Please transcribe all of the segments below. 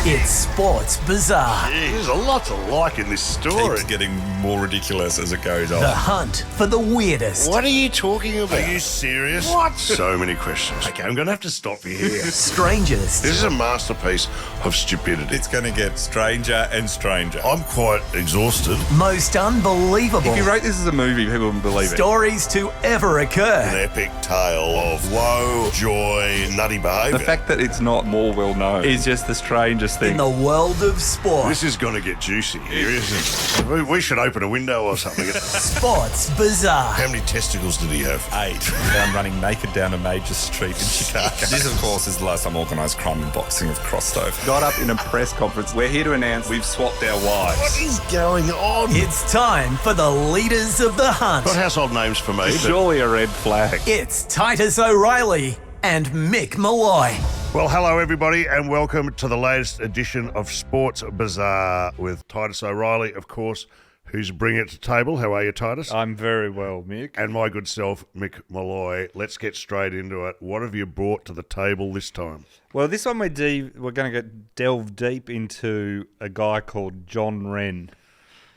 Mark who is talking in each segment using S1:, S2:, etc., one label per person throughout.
S1: It's Sports Bizarre.
S2: Gee, there's a lot to like in this story.
S3: Keeps getting more ridiculous as it goes on.
S1: The hunt for the weirdest.
S2: What are you talking about?
S3: Are you serious?
S2: What? So many questions. Okay, I'm going to have to stop you here.
S1: Strangest.
S2: This is a masterpiece of stupidity.
S3: It's going to get stranger and stranger.
S2: I'm quite exhausted.
S1: Most unbelievable.
S4: If you wrote this as a movie, people wouldn't believe it.
S1: Stories to ever
S2: An
S1: occur.
S2: epic tale of woe, joy, nutty behaviour.
S4: The fact that it's not more well known is just the strangest thing.
S1: In the world of sport.
S2: This is going to get juicy here, isn't it? We should open a window or something.
S1: Sports Bizarre.
S2: How many testicles did he have?
S3: 8. Found running naked down a major street in Chicago. This, of course, is the last time organised crime and boxing have crossed over.
S4: Got up in a press conference. We're here to announce we've swapped our
S2: What
S4: wives.
S2: is going on?
S1: It's time for the leaders of the hunt.
S2: Not household names for me, but...
S4: Surely a red flag.
S1: It's Titus O'Reilly and Mick Molloy.
S2: Well, hello everybody and welcome to the latest edition of Sports Bizarre with Titus O'Reilly, of course, who's bringing it to table. How are you, Titus?
S5: I'm very well, Mick.
S2: And my good self, Mick Molloy. Let's get straight into it. What have you brought to the table this time?
S5: Well, this one we're going to delve deep into a guy called John Wren.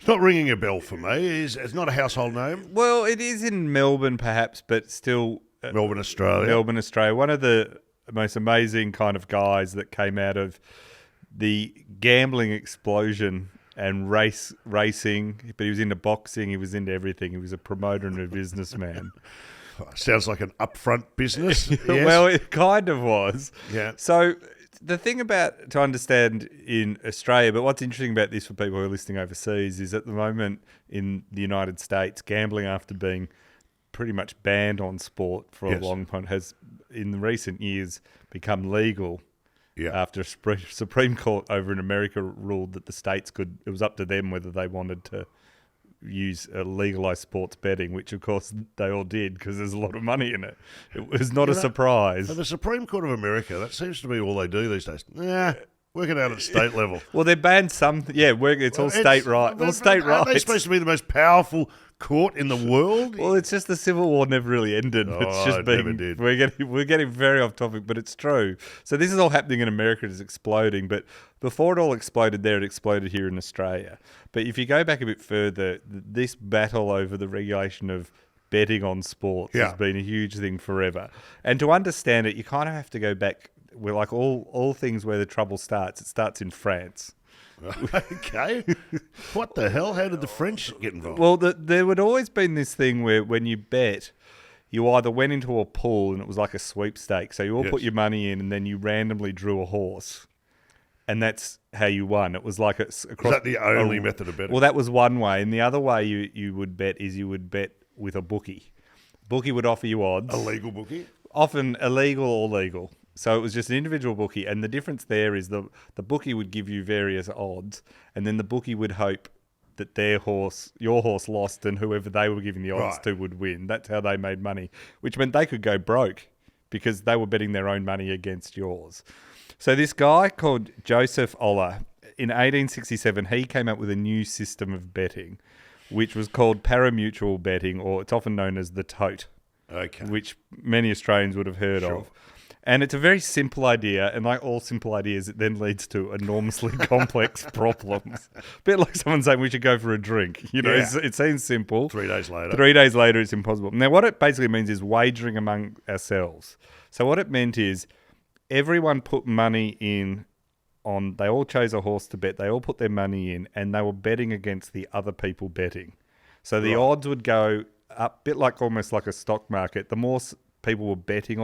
S2: It's not ringing a bell for me. It's not a household name.
S5: Well, it is in Melbourne, perhaps, but still...
S2: Melbourne, Australia.
S5: Melbourne, Australia. One of the most amazing kind of guys that came out of the gambling explosion and racing, but he was into boxing, he was into everything. He was a promoter and a businessman.
S2: Sounds like an upfront business. Yes.
S5: Well, it kind of was.
S2: Yeah.
S5: So the thing to understand in Australia, but what's interesting about this for people who are listening overseas is at the moment in the United States, gambling after being pretty much banned on sport for a long time has in the recent years become legal.
S2: Yeah.
S5: After a Supreme Court over in America ruled that the states it was up to them whether they wanted to use legalized sports betting, which of course they all did because there's a lot of money in it. It was not a surprise.
S2: So the Supreme Court of America, that seems to be all they do these days. Work it out at state level.
S5: Well, they banned some. Yeah, it's all state right. All state
S2: Aren't they
S5: rights.
S2: supposed to be the most powerful court in the world?
S5: Well, it's just the Civil War never really ended. It's just
S2: it never did.
S5: We're getting very off topic, but it's true. So this is all happening in America. It's exploding, but before it all exploded there, it exploded here in Australia. But if you go back a bit further, this battle over the regulation of betting on sports has been a huge thing forever. And to understand it, you kind of have to go back. We're like all things where the trouble starts. It starts in France.
S2: Okay. What the hell? How did the French get involved?
S5: Well, there would always been this thing where when you bet, you either went into a pool and it was like a sweepstake. So you all put your money in and then you randomly drew a horse. And that's how you won. It was like across.
S2: Is that the only method of betting?
S5: Well, that was one way. And the other way you would bet is you would bet with a bookie. Bookie would offer you odds.
S2: A legal bookie?
S5: Often illegal or legal. So it was just an individual bookie, and the difference there is the bookie would give you various odds, and then the bookie would hope that your horse lost, and whoever they were giving the odds to would win. That's how they made money, which meant they could go broke because they were betting their own money against yours. So this guy called Joseph Oller, in 1867, he came up with a new system of betting, which was called parimutuel betting, or it's often known as the Tote, which many Australians would have heard of. And it's a very simple idea, and like all simple ideas, it then leads to enormously complex problems. A bit like someone saying we should go for a drink. It seems simple.
S2: 3 days later.
S5: 3 days later, it's impossible. Now, what it basically means is wagering among ourselves. So what it meant is everyone put money in they all chose a horse to bet. They all put their money in, and they were betting against the other people betting. So the odds would go up, a bit like almost like a stock market. The more people were backing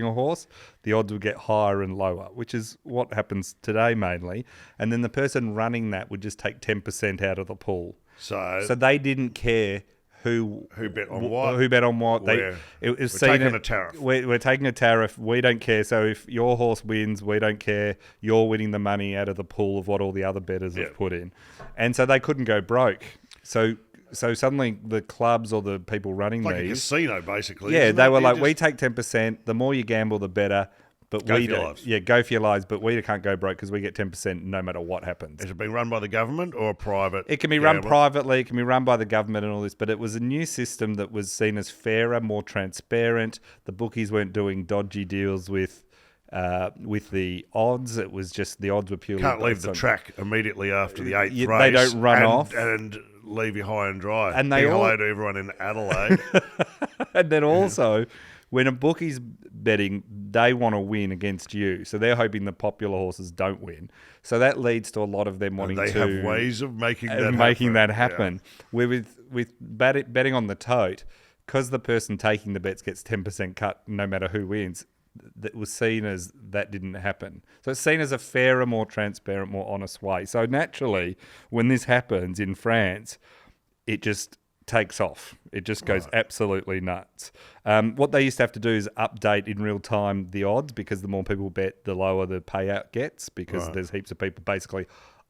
S5: a horse, the odds would get higher and lower, which is what happens today mainly. And then the person running that would just take 10% out of the pool. So they didn't care who
S2: bet on what.
S5: Who bet on what.
S2: We're taking a tariff.
S5: We're taking a tariff. We don't care. So if your horse wins, we don't care. You're winning the money out of the pool of what all the other bettors have put in. And so they couldn't go broke. So suddenly the clubs or the people running
S2: like
S5: these...
S2: Like a casino, basically.
S5: Yeah, they were like, we take 10%. The more you gamble, the better. But
S2: go for your lives.
S5: Yeah, go for your lives. But we can't go broke because we get 10% no matter what happens.
S2: Is it being run by the government or a private?
S5: It can be run privately. It can be run by the government and all this. But it was a new system that was seen as fairer, more transparent. The bookies weren't doing dodgy deals with With the odds, it was just the odds were purely
S2: Can't leave
S5: based
S2: the
S5: on-
S2: track immediately after the 8th
S5: They
S2: race.
S5: don't run off.
S2: And leave you high and dry.
S5: And they
S2: Big
S5: all-
S2: hello to everyone in Adelaide.
S5: And then also, when a bookie's betting, they want to win against you. So they're hoping the popular horses don't win. So that leads to a lot of them wanting
S2: they
S5: to...
S2: have ways of making that
S5: happen. Where with betting on the tote, because the person taking the bets gets 10% cut no matter who wins, that was seen as that didn't happen. So it's seen as a fairer, more transparent, more honest way. So naturally, when this happens in France, it just takes off. It just goes absolutely nuts. What they used to have to do is update in real time the odds, because the more people bet, the lower the payout gets, because there's heaps of people basically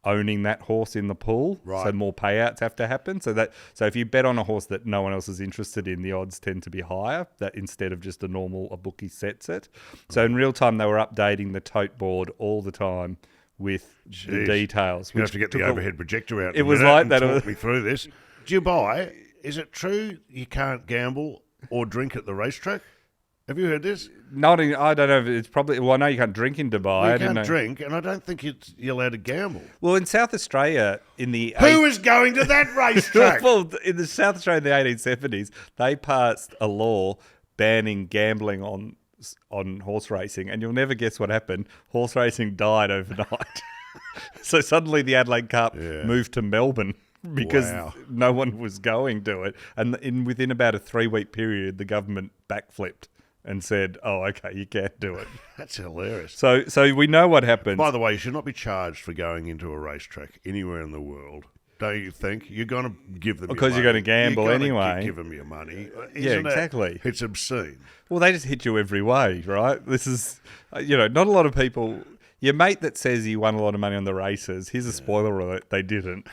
S5: owning that horse in the pool.
S2: Right.
S5: So more payouts have to happen. So if you bet on a horse that no one else is interested in, the odds tend to be higher, that instead of just a bookie sets it. So in real time, they were updating the tote board all the time with the details.
S2: You have to get the overhead projector out.
S5: It was like that.
S2: Talk me through this. Dubai, is it true you can't gamble or drink at the racetrack? Have you heard this?
S5: I don't know if it's probably... Well, I know you can't drink in Dubai.
S2: Well,
S5: I
S2: you
S5: didn't
S2: can't
S5: know.
S2: drink, and I don't think you're allowed to gamble.
S5: Well, in South Australia, in the...
S2: Who is going to that racetrack?
S5: Well, in the South Australia in the 1870s, they passed a law banning gambling on horse racing, and you'll never guess what happened. Horse racing died overnight. So suddenly the Adelaide Cup moved to Melbourne because no one was going to it. And within about a 3-week period, the government backflipped and said, "Oh, okay, you can't do it."
S2: That's hilarious.
S5: So we know what happens.
S2: By the way, you should not be charged for going into a racetrack anywhere in the world. Don't you think? You're going to give them
S5: Because
S2: your
S5: you're
S2: money.
S5: gonna gamble
S2: You're gonna
S5: anyway.
S2: Give them your money.
S5: Yeah, exactly.
S2: It's obscene.
S5: Well, they just hit you every way, right? This is, not a lot of people... Your mate that says he won a lot of money on the races, here's a spoiler alert, they didn't.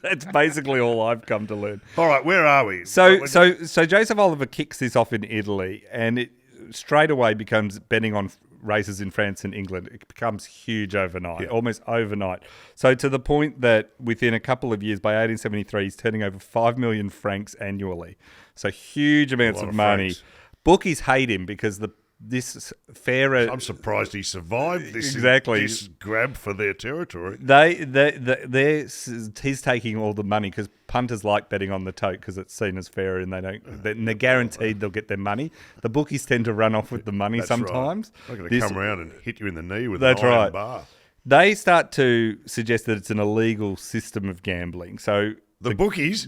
S5: That's basically all I've come to learn.
S2: All right, where are we?
S5: So Joseph Oliver kicks this off in Italy, and it straight away becomes betting on races in France and England. It becomes huge overnight, almost overnight. So to the point that within a couple of years, by 1873, he's turning over 5 million francs annually. So huge amounts of money.
S2: Francs.
S5: Bookies hate him because this fairer...
S2: I'm surprised he survived this this grab for their territory.
S5: He's taking all the money because punters like betting on the tote because it's seen as fairer, and they're guaranteed they'll get their money. The bookies tend to run off with the money sometimes.
S2: They're going to come around and hit you in the knee with
S5: That's
S2: an iron
S5: right.
S2: bar.
S5: They start to suggest that it's an illegal system of gambling. So
S2: The bookies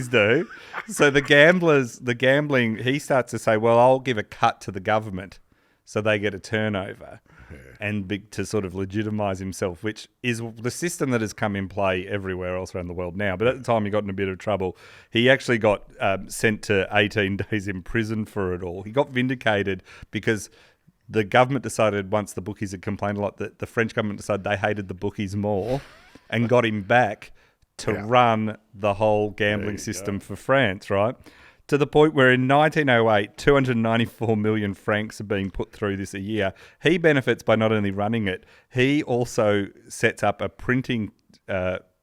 S5: do. So the gambling, he starts to say, well, I'll give a cut to the government so they get a turnover and to sort of legitimise himself, which is the system that has come in play everywhere else around the world now. But at the time, he got in a bit of trouble. He actually got sent to 18 days in prison for it all. He got vindicated because the government decided, once the bookies had complained a lot, that the French government decided they hated the bookies more and got him back to run the whole gambling system for France, right? To the point where in 1908, 294 million francs are being put through this a year. He benefits by not only running it, he also sets up a printing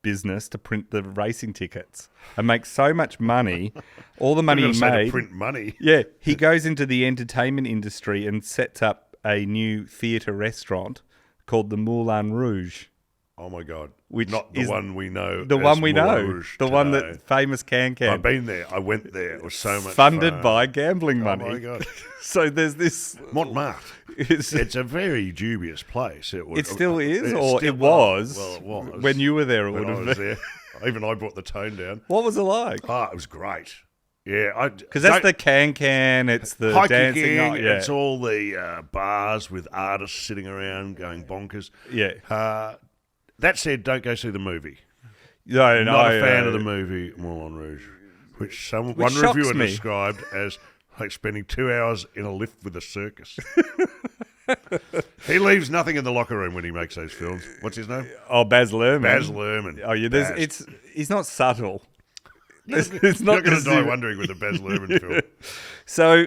S5: business to print the racing tickets and makes so much money. All the money he made...
S2: to print money.
S5: Yeah, he goes into the entertainment industry and sets up a new theatre restaurant called the Moulin Rouge.
S2: Oh my God!
S5: Which
S2: not the
S5: is
S2: one we know.
S5: The
S2: as
S5: one we
S2: Moulin
S5: know.
S2: Rouge
S5: The one
S2: today.
S5: that famous Can-Can.
S2: I've been there. I went there. It was so much
S5: funded
S2: fun.
S5: by gambling money.
S2: Oh my God!
S5: So there's this...
S2: Montmartre. It's a very dubious place.
S5: It still is,
S2: Well,
S5: it was.
S2: Well, it was.
S5: When you were there, it
S2: When
S5: would
S2: I
S5: have
S2: was
S5: been.
S2: there. Even I brought the tone down.
S5: What was it like?
S2: Ah, it was great. Yeah,
S5: because that's the Can-Can. It's the
S2: high
S5: dancing.
S2: kicking, It's all the bars with artists sitting around going bonkers.
S5: Yeah.
S2: That said, don't go see the movie.
S5: No,
S2: Not a fan of the movie Moulin Rouge, which one
S5: shocks
S2: reviewer
S5: me.
S2: described as like spending 2 hours in a lift with a circus. He leaves nothing in the locker room when he makes those films. What's his name?
S5: Oh, Baz Luhrmann.
S2: Baz Luhrmann.
S5: Oh, yeah. He's not subtle. It's
S2: You're
S5: not
S2: going to die wondering with a Baz Luhrmann film.
S5: So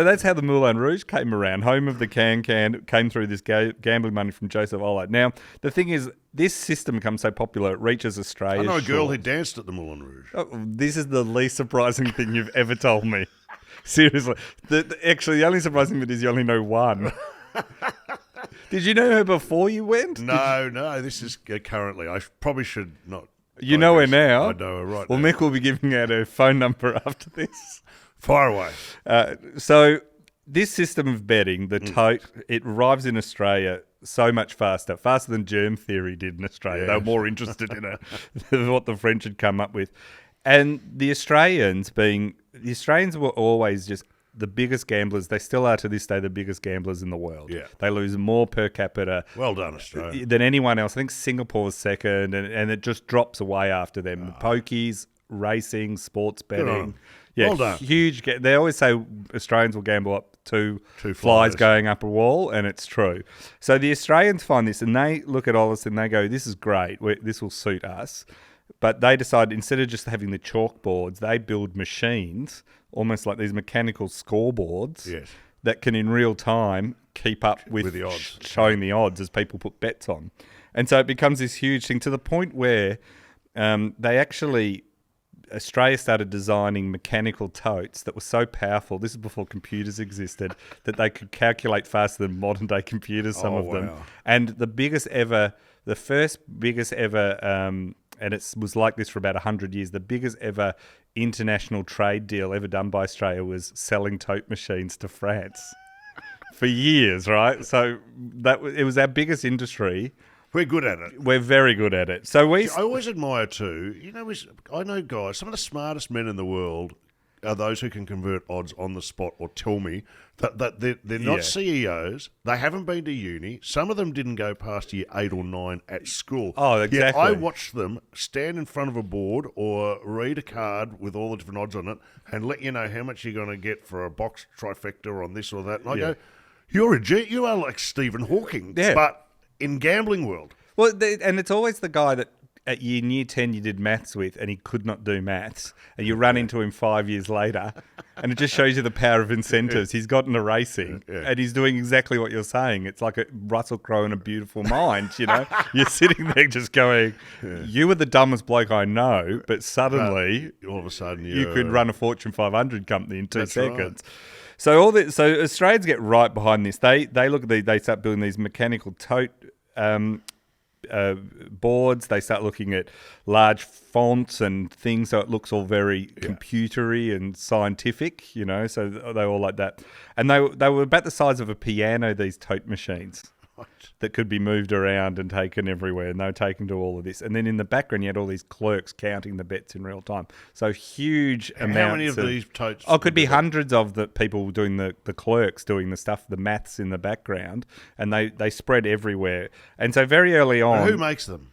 S5: that's how the Moulin Rouge came around. Home of the Can-Can came through this gambling money from Joseph Oliver. Now, the thing is, this system becomes so popular, it reaches Australia.
S2: I know a girl who danced at the Moulin Rouge.
S5: Oh, this is the least surprising thing you've ever told me. Seriously. Actually, the only surprising bit is you only know one. Did you know her before you went?
S2: No, this is currently. I probably should not.
S5: You know her now?
S2: I know her right
S5: well,
S2: now.
S5: Mick will be giving out her phone number after this.
S2: Fire away.
S5: So this system of betting, the tote, it arrives in Australia so much faster than germ theory did in Australia.
S2: Yeah.
S5: They were more interested in what the French had come up with. And the Australians were always just the biggest gamblers. They still are to this day the biggest gamblers in the world.
S2: Yeah.
S5: They lose more per capita
S2: Well done, Australia.
S5: than anyone else. I think Singapore was second, and it just drops away after them. Pokies, racing, sports
S2: Good on
S5: betting.
S2: 'em.
S5: Yeah,
S2: Well done.
S5: huge. They always say Australians will gamble up to
S2: Two
S5: flies
S2: flies.
S5: going up a wall, and it's true. So the Australians find this, and they look at all this and they go, "This is great. This will suit us." But they decide instead of just having the chalkboards, they build machines, almost like these mechanical scoreboards,
S2: Yes.
S5: that can in real time keep up with
S2: the odds.
S5: showing the odds as people put bets on. And so it becomes this huge thing to the point where Australia started designing mechanical totes that were so powerful, this is before computers existed, that they could calculate faster than modern day computers, some of them.
S2: Wow.
S5: And the first biggest ever, and it was like this for about 100 years, the biggest ever international trade deal ever done by Australia was selling tote machines to France for years, right? So it was our biggest industry.
S2: We're good at it.
S5: We're very good at it. So I
S2: always admire too. I know guys. Some of the smartest men in the world are those who can convert odds on the spot or tell me that they're not
S5: Yeah.
S2: CEOs. They haven't been to uni. Some of them didn't go past year 8 or 9 at school.
S5: Oh,
S2: Yet
S5: exactly.
S2: I watched them stand in front of a board or read a card with all the different odds on it and let you know how much you're going to get for a box trifecta on this or that. And I go, "You're a G. You are like Stephen Hawking."
S5: Yeah.
S2: But in gambling world.
S5: Well, and it's always the guy that in year 10 you did maths with and he could not do maths, and you run into him 5 years later, and it just shows you the power of incentives. He's got into racing, and he's doing exactly what you're saying. It's like a Russell Crowe in A Beautiful Mind, you know? You're sitting there just going, you were the dumbest bloke I know, but suddenly
S2: All of a sudden
S5: you could run a Fortune 500 company in 2
S2: That's right.
S5: seconds. So so Australians get right behind this. They look at they start building these mechanical tote boards. They start looking at large fonts and things, so it looks all very computery and scientific, you know. So they all like that, and they were about the size of a piano. These tote machines. That could be moved around and taken everywhere, and they were taken to all of this. And then in the background, you had all these clerks counting the bets in real time. So huge amounts.
S2: How many of these totes?
S5: Oh, it could be hundreds of the people doing the clerks doing the stuff, the maths in the background, and they spread everywhere. And so very early on,
S2: Who makes them?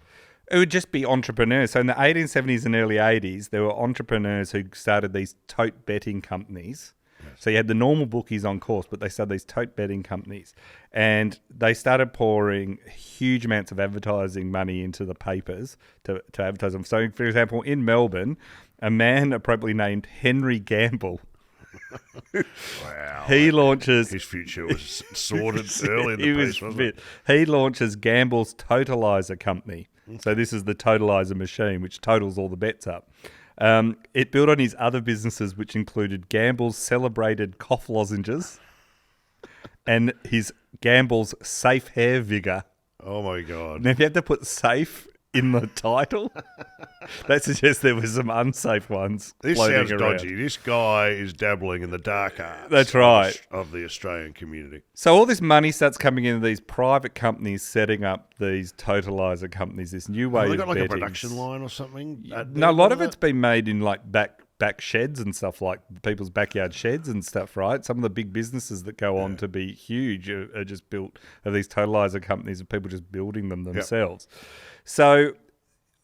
S5: it would just be entrepreneurs. So in the 1870s and early 80s, there were entrepreneurs who started these tote betting companies. So you had the normal bookies on course, but they started these tote betting companies, and they started pouring huge amounts of advertising money into the papers to advertise them. So, for example, in Melbourne, a man appropriately named Henry Gamble,
S2: Wow.
S5: he launches.
S2: His future was sorted early in the piece, wasn't it?
S5: He launches Gamble's Totalizer company. So this is the totalizer machine, which totals all the bets up. It built on his other businesses, which included Gamble's Celebrated Cough Lozenges and his Gamble's Safe Hair Vigor.
S2: Oh, my God.
S5: Now, if you have to put safe in the title, that suggests there were some unsafe ones
S2: This
S5: floating
S2: sounds
S5: around.
S2: dodgy. This guy is dabbling in the dark arts.
S5: That's right.
S2: Of the Australian community.
S5: So all this money starts coming into these private companies setting up these totalizer companies, this new way
S2: Have they
S5: of
S2: got like a
S5: betting.
S2: production line or something?
S5: No, a lot of it's been made in like back sheds and stuff, like people's backyard sheds and stuff, right? Some of the big businesses that go on to be huge are just built of these totalizer companies of people just building them themselves. So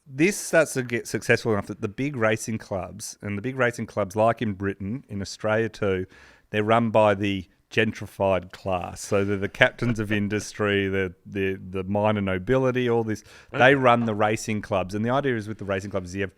S5: this starts to get successful enough that the big racing clubs, like in Britain, in Australia too, they're run by the gentrified class. So they're the captains of industry, the minor nobility, all this. They run the racing clubs. And the idea is with the racing clubs, you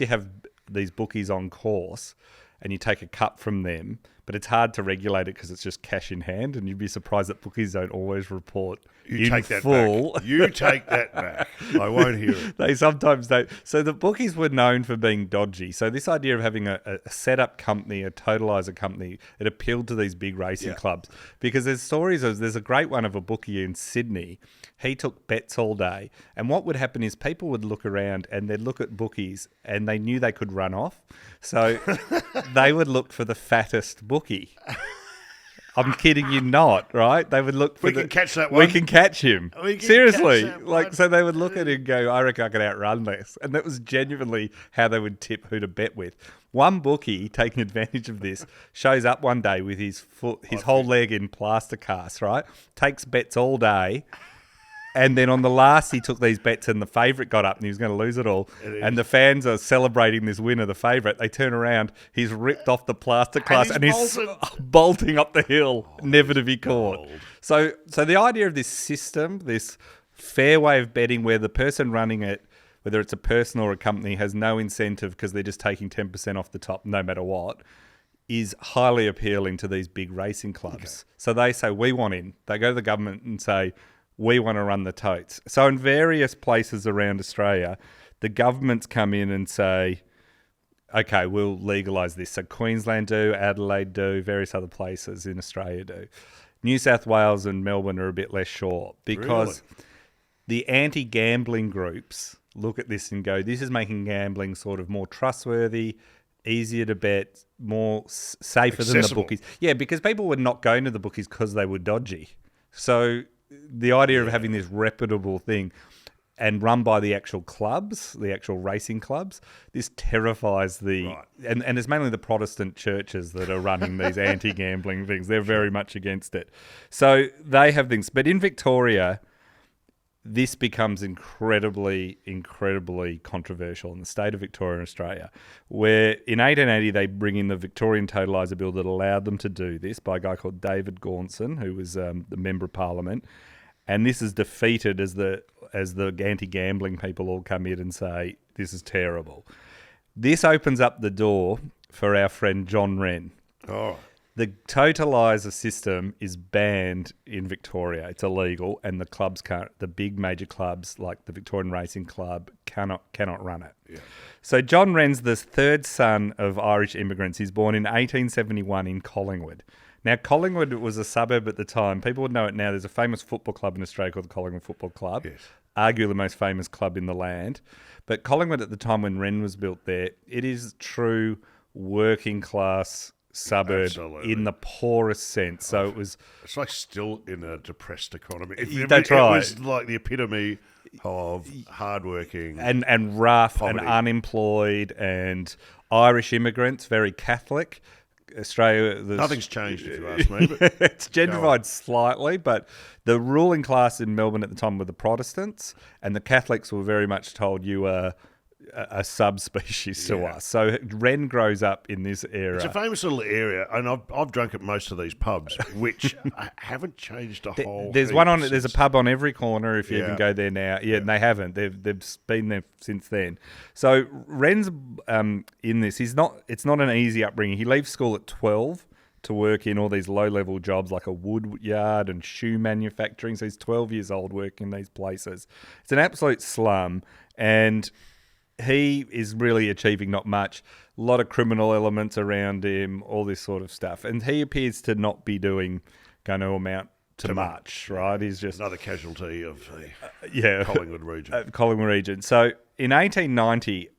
S5: have these bookies on course and you take a cut from them, but it's hard to regulate it because it's just cash in hand, and you'd be surprised that bookies don't always report
S2: You
S5: in
S2: take that
S5: full.
S2: back. You take that back. I won't hear it.
S5: They sometimes don't. So the bookies were known for being dodgy. So this idea of having a setup company, a totalizer company, it appealed to these big racing clubs because there's a great one of a bookie in Sydney. He took bets all day, and what would happen is people would look around and they'd look at bookies and they knew they could run off. So they would look for the fattest bookie. I'm kidding you not, right? They would look for
S2: We can catch that
S5: We
S2: one.
S5: can catch him.
S2: We can
S5: Seriously.
S2: catch that
S5: Like,
S2: one.
S5: so they would look at it and go, I reckon I can outrun this. And that was genuinely how they would tip who to bet with. One bookie, taking advantage of this, shows up one day with his whole leg in plaster cast, right? Takes bets all day. And then on the last, he took these bets and the favourite got up and he was going to lose it all. And the fans are celebrating this win of the favourite. They turn around, he's ripped off the plaster cast and he's bolting up the hill, never to be caught. So the idea of this system, this fair way of betting where the person running it, whether it's a person or a company, has no incentive because they're just taking 10% off the top no matter what, is highly appealing to these big racing clubs. So they say, we want in. They go to the government and say, we want to run the totes. So in various places around Australia, the governments come in and say, okay, we'll legalise this. So Queensland do, Adelaide do, various other places in Australia do. New South Wales and Melbourne are a bit less sure because the anti-gambling groups look at this and go, this is making gambling sort of more trustworthy, easier to bet, more safer than the bookies. Yeah, because people were not going to the bookies because they were dodgy. So the idea of having this reputable thing and run by the actual clubs, the actual racing clubs, this terrifies and it's mainly the Protestant churches that are running these anti-gambling things. They're very much against it. So they have things. But in Victoria, this becomes incredibly, incredibly controversial in the state of Victoria and Australia, where in 1880 they bring in the Victorian Totaliser Bill that allowed them to do this by a guy called David Gaunson, who was the Member of Parliament. And this is defeated as the anti-gambling people all come in and say, this is terrible. This opens up the door for our friend John Wren.
S2: Oh.
S5: The totaliser system is banned in Victoria. It's illegal, and the clubs can't. The big major clubs like the Victorian Racing Club cannot run it. Yeah. So John Wren's the third son of Irish immigrants. He's born in 1871 in Collingwood. Now, Collingwood was a suburb at the time. People would know it now. There's a famous football club in Australia called the Collingwood Football Club, arguably the most famous club in the land. But Collingwood at the time when Wren was built there, it is true working class suburb in the poorest sense. So
S2: it's like still in a depressed economy.
S5: That's right.
S2: It was like the epitome of hardworking
S5: and rough
S2: poverty.
S5: and unemployed and Irish immigrants, very Catholic. Australia,
S2: nothing's changed if you ask me. But
S5: it's gentrified slightly, but the ruling class in Melbourne at the time were the Protestants, and the Catholics were very much told you are a subspecies to us. So Wren grows up in this era.
S2: It's a famous little area, and I've drunk at most of these pubs, which haven't changed a whole.
S5: There's a pub on every corner if you even go there now. Yeah, and they haven't. They've been there since then. So Wren's in this. It's not an easy upbringing. He leaves school at 12 to work in all these low-level jobs like a wood yard and shoe manufacturing. So he's 12 years old working in these places. It's an absolute slum, and he is really achieving not much. A lot of criminal elements around him, all this sort of stuff. And he appears to not be going to amount to much, right? He's just
S2: another casualty of the Collingwood region.
S5: Collingwood region. So in 1890,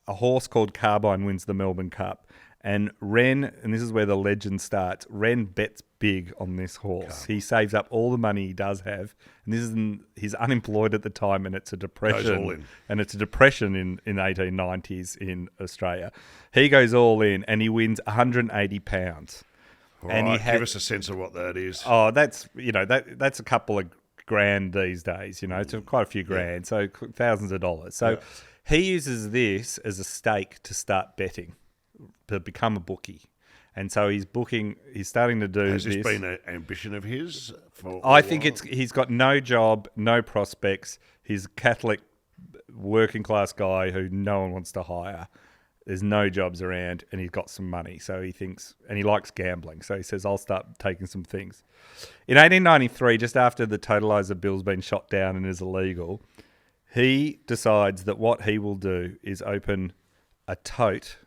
S5: a horse called Carbine wins the Melbourne Cup. And Wren, and this is where the legend starts, Wren bets big on this horse. He saves up all the money he does have. And he's unemployed at the time, and it's a depression.
S2: Goes all in.
S5: And it's a depression in 1890s in Australia. He goes all in, and he wins £180.
S2: And give us a sense of what that is.
S5: Oh, that's a couple of grand these days. It's quite a few grand, so thousands of dollars. So he uses this as a stake to start betting, to become a bookie. And so he's starting to do this.
S2: Has this been an ambition of his?
S5: I think he's got no job, no prospects. He's a Catholic working class guy who no one wants to hire. There's no jobs around, and he's got some money. So he thinks, and he likes gambling. So he says, I'll start taking some things. In 1893, just after the totaliser bill's been shot down and is illegal, he decides that what he will do is open a tote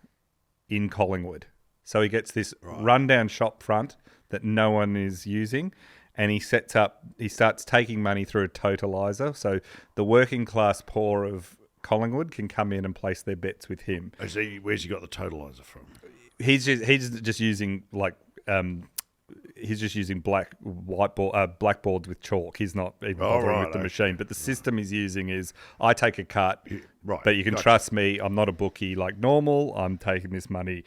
S5: in Collingwood. So he gets this rundown shop front that no one is using, and he starts taking money through a totaliser. So the working class poor of Collingwood can come in and place their bets with him.
S2: Where's he got the totaliser from?
S5: He's just using blackboards with chalk. He's not even bothering with the machine. But the system he's using is, I take a cut, but you can trust me. I'm not a bookie like normal. I'm taking this money.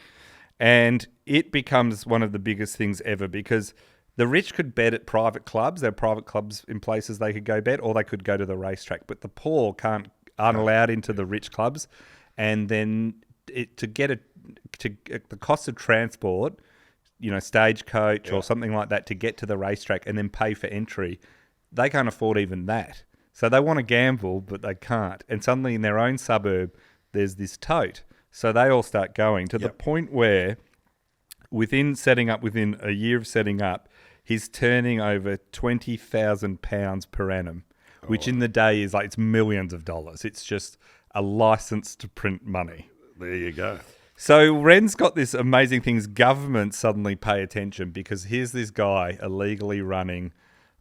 S5: And it becomes one of the biggest things ever because the rich could bet at private clubs. There are private clubs in places they could go bet, or they could go to the racetrack. But the poor aren't allowed into the rich clubs. And then the cost of transport, stagecoach or something like that to get to the racetrack and then pay for entry, they can't afford even that. So they want to gamble, but they can't. And suddenly in their own suburb, there's this tote. So they all start going to the point where within a year of setting up, he's turning over £20,000 per annum, which in the day is it's millions of dollars. It's just a license to print money.
S2: There you go.
S5: So Wren's got this amazing thing. Governments suddenly pay attention because here's this guy illegally running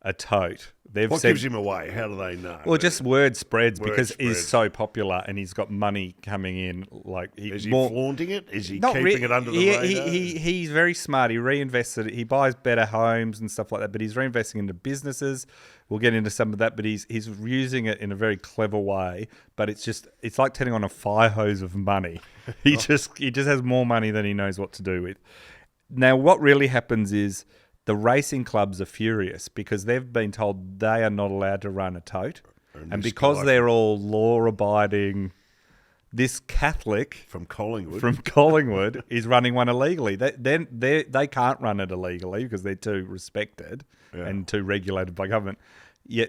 S5: a tote.
S2: What gives him away? How do they know?
S5: Well, just word spreads because he's so popular and he's got money coming in.
S2: Is he flaunting it? Is he keeping it under the radar?
S5: He's very smart. He reinvests it. He buys better homes and stuff like that, but he's reinvesting into businesses. We'll get into some of that, but he's using it in a very clever way. But it's like turning on a fire hose of money. He just has more money than he knows what to do with. Now, what really happens is the racing clubs are furious because they've been told they are not allowed to run a tote. And because they're all law-abiding, this Catholic
S2: from Collingwood
S5: is running one illegally. They can't run it illegally because they're too respected and too regulated by government.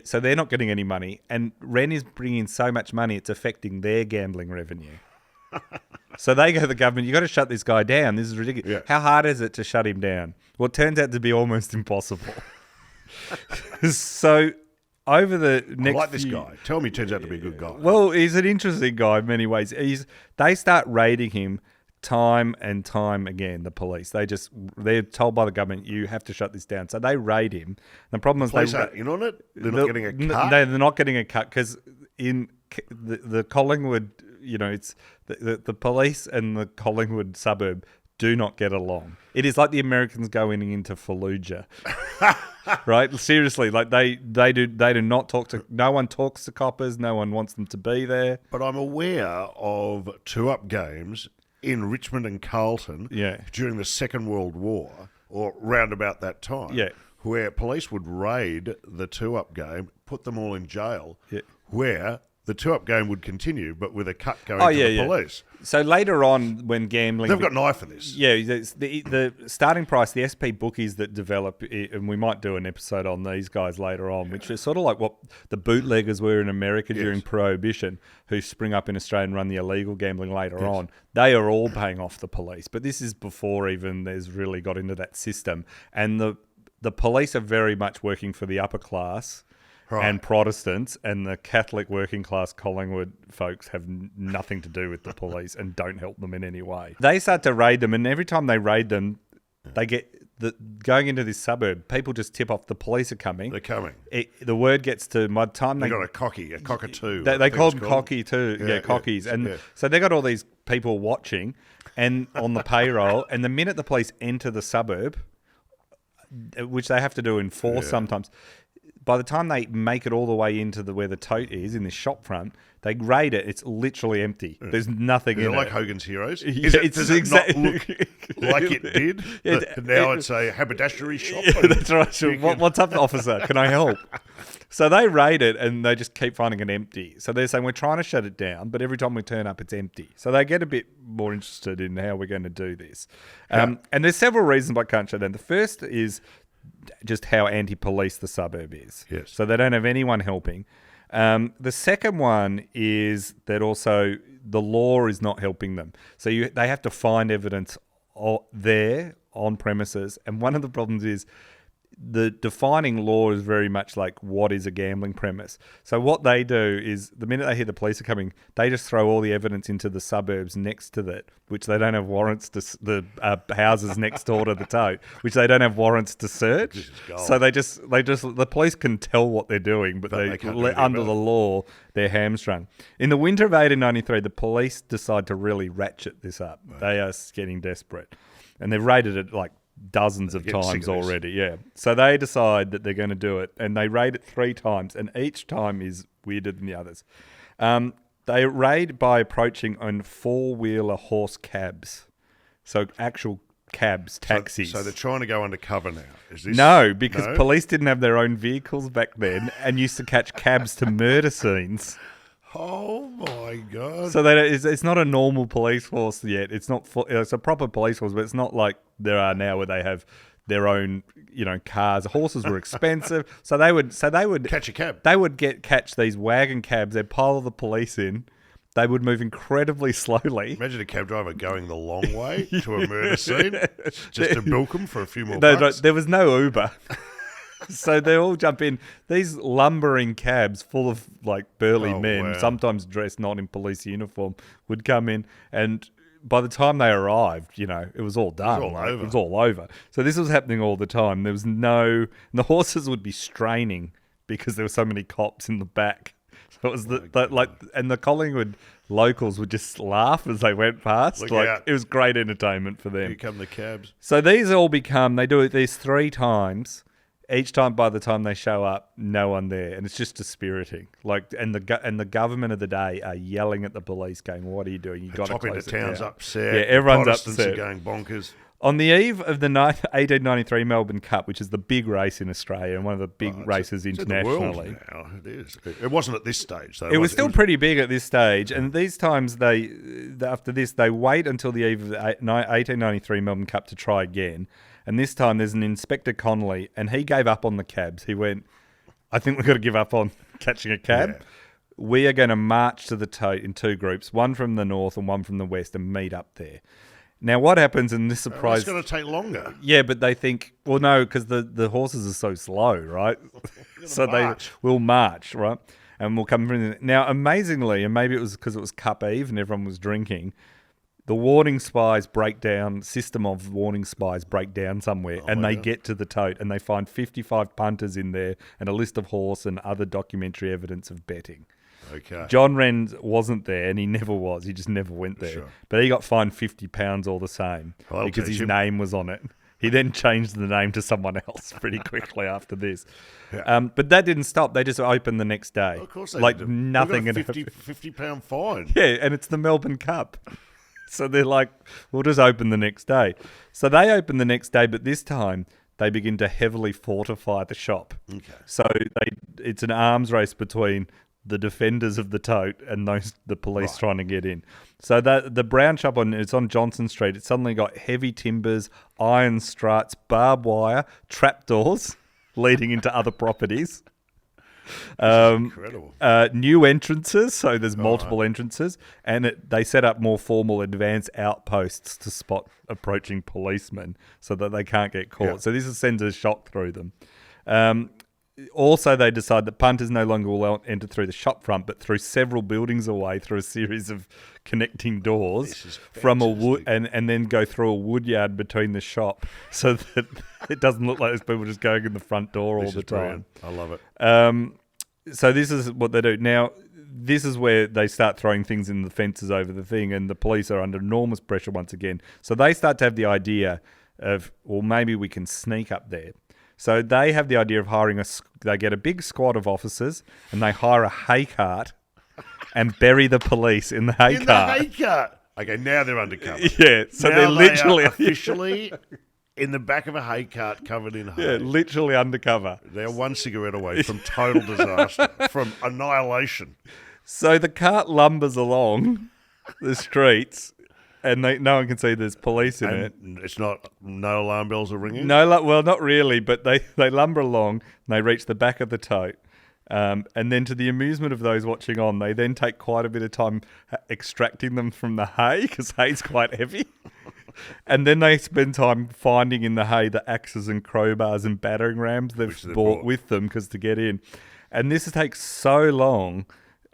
S5: So they're not getting any money. And Wren is bringing in so much money, it's affecting their gambling revenue. So they go to the government, you got to shut this guy down. This is ridiculous. Yeah. How hard is it to shut him down? Well, it turns out to be almost impossible. So over the next
S2: I like this guy. Tell me he turns out to be a good guy.
S5: Well, he's an interesting guy in many ways. They start raiding him time and time again, the police. They're told by the government, you have to shut this down. So they raid him. The problem is
S2: police aren't in on it? They're not getting a cut?
S5: They're not getting a cut because in the Collingwood, it's the police and the Collingwood suburb do not get along. It is like the Americans going into Fallujah, right? Seriously, they do not talk to. No one talks to coppers. No one wants them to be there.
S2: But I'm aware of two-up games in Richmond and Carlton during the Second World War, or round about that time, where police would raid the two-up game, put them all in jail, where the two-up game would continue, but with a cut going to the police.
S5: So later on, when gambling...
S2: They've got an eye for this.
S5: Yeah, the starting price, the SP bookies that develop, and we might do an episode on these guys later on, which is sort of like what the bootleggers were in America during Prohibition, who spring up in Australia and run the illegal gambling later on. They are all paying off the police, but this is before even there's really got into that system. And the police are very much working for the upper class... Right. And Protestants, and the Catholic working class Collingwood folks have nothing to do with the police and don't help them in any way. They start to raid them, and every time they raid them, they get going into this suburb. People just tip off the police are coming.
S2: They're coming.
S5: The word gets to my time.
S2: They got a cockatoo.
S5: They call them cocky too. Cockies, and so they got all these people watching, and on the payroll. And the minute the police enter the suburb, which they have to do in force sometimes. By the time they make it all the way into where the tote is, in this shop front, they raid it. It's literally empty. There's nothing in it.
S2: Like Hogan's Heroes?
S5: Does it not
S2: look like it did? Now it's a haberdashery shop.
S5: That's right. What's up, officer? Can I help? So they raid it, and they just keep finding it empty. So they're saying, we're trying to shut it down, but every time we turn up, it's empty. So they get a bit more interested in how we're going to do this. And there's several reasons why I can't shut down. The first is... just how anti-police the suburb is.
S2: Yes.
S5: So they don't have anyone helping. The second one is that also the law is not helping them. So they have to find evidence there on premises. And one of the problems is the defining law is very much like what is a gambling premise. So what they do is the minute they hear the police are coming, they just throw all the evidence into the suburbs next to that, which they don't have warrants to, the houses next door to the tote, which they don't have warrants to search. So the police can tell what they're doing, but they under the law, they're hamstrung. In the winter of 1893, the police decide to really ratchet this up. Right. They are getting desperate. And they've raided it like dozens of times already, yeah. So they decide that they're going to do it, and they raid it 3 times, and each time is weirder than the others. They raid by approaching on 4-wheeler horse cabs, so actual cabs, taxis.
S2: So they're trying to go undercover now. Is this
S5: no, because police didn't have their own vehicles back then, and used to catch cabs to murder scenes.
S2: Oh my God!
S5: So it's not a normal police force yet. It's not. It's a proper police force, but it's not like there are now where they have their own, cars. Horses were expensive, so they would
S2: catch a cab.
S5: They would catch these wagon cabs. They'd pile the police in. They would move incredibly slowly.
S2: Imagine a cab driver going the long way to a murder scene just to bilk them for a few more bucks.
S5: No, there was no Uber. So they all jump in. These lumbering cabs full of burly men, sometimes dressed not in police uniform, would come in, and by the time they arrived, it was all done. It was all over. So this was happening all the time. There was the horses would be straining because there were so many cops in the back. So it was and the Collingwood locals would just laugh as they went past. It was great entertainment for them.
S2: Here come the cabs.
S5: So these all they do it these 3 times. Each time, by the time they show up, no one there, and it's just dispiriting. And the government of the day are yelling at the police, going, "What are you doing? You got to close it down."
S2: Town's upset.
S5: Yeah, everyone's
S2: Protestants
S5: upset.
S2: are going bonkers.
S5: On the eve of the 1893 Melbourne Cup, which is the big race in Australia and one of the big races internationally,
S2: it's in the world now. It is. It wasn't at this stage, though.
S5: It was still pretty big at this stage, and these times after this they wait until the eve of the 1893 Melbourne Cup to try again. And this time there's an Inspector Connolly, and he gave up on the cabs. He went, I think we've got to give up on catching a cab. Yeah. We are going to march to the tote in 2 groups, one from the north and one from the west, and meet up there. Now, what happens in this surprise...
S2: It's going to take longer.
S5: Yeah, but they think, well, no, because the horses are so slow, right? So they will march, right? And we'll come from... Now, amazingly, and maybe it was because it was Cup Eve and everyone was drinking... The warning spies system of warning spies break down somewhere, and they get to the tote, and they find 55 punters in there and a list of horse and other documentary evidence of betting.
S2: Okay.
S5: John Wren wasn't there, and he never was. He just never went there. Sure. But he got fined £50 all the same because his name was on it. He then changed the name to someone else pretty quickly after this. Yeah. But that didn't stop. They just opened the next day.
S2: Well, of course they did.
S5: Nothing.
S2: They got a £50 fine.
S5: Yeah, and it's the Melbourne Cup. So they're like, we'll just open the next day. So they open the next day, but this time they begin to heavily fortify the shop. Okay. So it's an arms race between the defenders of the tote and the police trying to get in. So the brown shop it's on Johnson Street. It's suddenly got heavy timbers, iron struts, barbed wire, trapdoors leading into other properties.
S2: Incredible.
S5: New entrances, so there's multiple entrances, and they set up more formal advanced outposts to spot approaching policemen so that they can't get caught. Yeah. So this sends a shock through them. Also, they decide that punters no longer will enter through the shop front, but through several buildings away through a series of connecting doors from a wood, and then go through a wood yard between the shop, so that it doesn't look like there's people just going in the front door all the time.
S2: Brilliant. I love it.
S5: So this is what they do now. This is where they start throwing things in the fences over the thing, and the police are under enormous pressure once again. So they start to have the idea of, well, maybe we can sneak up there. So they have the idea of they get a big squad of officers and they hire a hay cart and bury the police in the hay cart.
S2: In the hay cart. Okay, now they're undercover.
S5: Yeah, so
S2: now
S5: they're literally...
S2: officially in the back of a hay cart covered in hay.
S5: Yeah, literally undercover.
S2: They're one cigarette away from total disaster, from annihilation.
S5: So the cart lumbers along the streets... And no one can see there's police in it.
S2: It's no alarm bells are ringing?
S5: Well, not really, but they lumber along and they reach the back of the tote. And then to the amusement of those watching on, they then take quite a bit of time extracting them from the hay because hay's quite heavy. And then they spend time finding in the hay the axes and crowbars and battering rams they've brought with them because to get in. And this takes so long,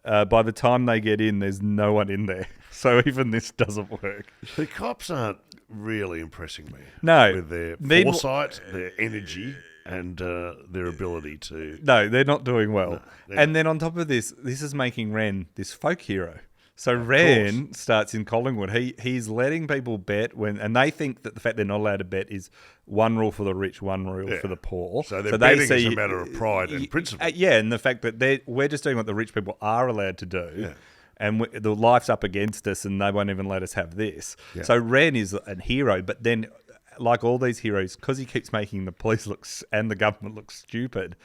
S5: by the time they get in, there's no one in there. So even this doesn't work.
S2: The cops aren't really impressing me.
S5: No.
S2: With their foresight, their energy, and their ability to...
S5: No, they're not doing well.
S2: No,
S5: and then on top of this is making Wren this folk hero. So Wren starts in Collingwood. He's letting people bet and they think that the fact they're not allowed to bet is one rule for the rich, one rule for the poor.
S2: So betting is a matter of pride and principle.
S5: And the fact that we're just doing what the rich people are allowed to do. Yeah. And the life's up against us and they won't even let us have this. Yeah. So Wren is a hero, but then like all these heroes, because he keeps making the police and the government look stupid,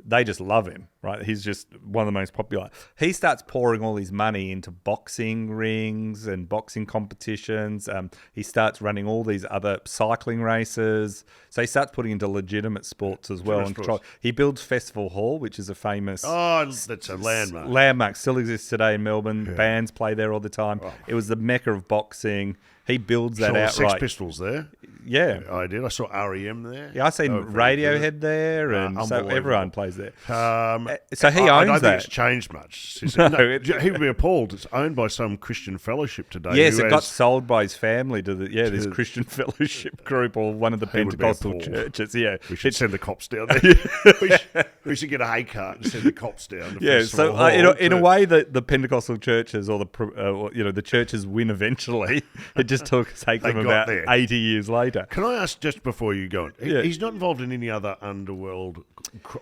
S5: they just love him, right? He's just one of the most popular. He starts pouring all his money into boxing rings and boxing competitions. He starts running all these other cycling races. So he starts putting into legitimate sports as well. And he builds Festival Hall, which is a famous...
S2: Oh, that's a landmark.
S5: Landmark. Still exists today in Melbourne. Yeah. Bands play there all the time. Oh. It was the mecca of boxing. He builds that outright.
S2: Sex Pistols there.
S5: Yeah.
S2: I did. I saw R.E.M. there.
S5: Yeah, I seen Radiohead there, and so everyone plays there. So he owns
S2: I don't
S5: that.
S2: think it's changed much. No, he would be appalled. It's owned by some Christian fellowship today.
S5: Yes, it got sold by his family to this Christian fellowship group or one of the Pentecostal churches. Yeah,
S2: we should send the cops down there. we should get a hay cart and send the cops down.
S5: So in a way, the Pentecostal churches or the churches win eventually. It just take them about 80 years later.
S2: Can I ask, just before you go on, he's not involved in any other underworld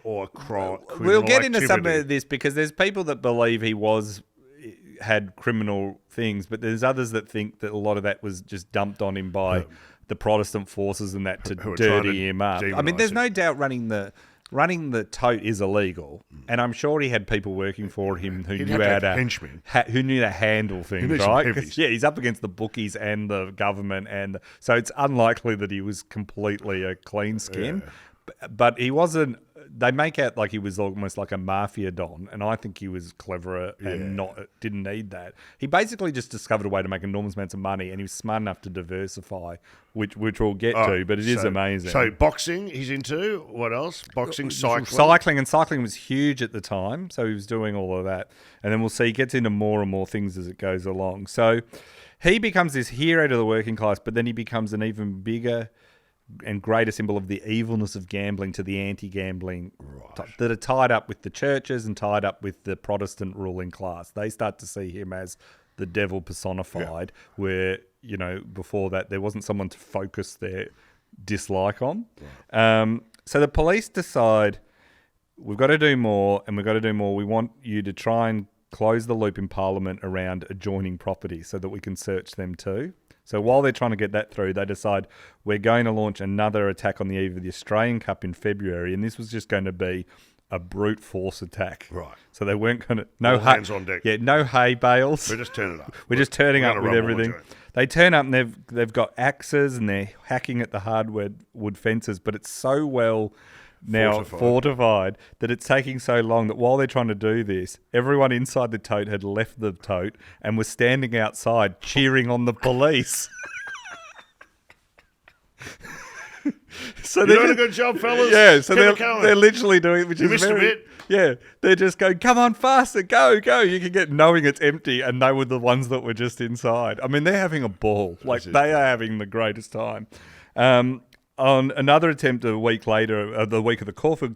S2: or criminal
S5: We'll get into
S2: activity.
S5: some of this because there's people that believe he had criminal things, but there's others that think that a lot of that was just dumped on him by the Protestant forces and that to dirty him up. I mean, there's no doubt running the tote is illegal, and I'm sure he had people working for him who knew how to handle things, right? Yeah, he's up against the bookies and the government, so it's unlikely that he was completely a clean skin. Yeah. But he wasn't. They make out like he was almost like a mafia don, and I think he was cleverer and didn't need that. He basically just discovered a way to make enormous amounts of money, and he was smart enough to diversify, which we'll get to. But it is amazing.
S2: So boxing, he's into. What else? Boxing, cycling.
S5: Cycling was huge at the time, so he was doing all of that. And then we'll see he gets into more and more things as it goes along. So he becomes this hero to the working class, but then he becomes an even bigger and greater symbol of the evilness of gambling to the anti-gambling that are tied up with the churches and tied up with the Protestant ruling class. They start to see him as the devil personified, where, before that there wasn't someone to focus their dislike on. Right. So the police decide, we've got to do more, and we've got to do more. We want you to try and close the loop in Parliament around adjoining property so that we can search them too. So while they're trying to get that through, they decide we're going to launch another attack on the eve of the Australian Cup in February, and this was just going to be a brute force attack.
S2: Right.
S5: So they weren't going to...
S2: All hands on deck.
S5: Yeah, no hay bales.
S2: We're just turning up.
S5: We're just turning up with everything. They turn up and they've got axes and they're hacking at the hardwood fences, but it's so well... now fortified that it's taking so long that while they're trying to do this, everyone inside the tote had left the tote and was standing outside cheering on the police.
S2: So they're doing a good job, fellas.
S5: Yeah, so they're literally doing it, which is
S2: a bit.
S5: Yeah, they're just going, come on, faster, go. You can get knowing it's empty, and they were the ones that were just inside. I mean, they're having a ball. Like, they are having the greatest time. On another attempt a week later, the week of the Caulfield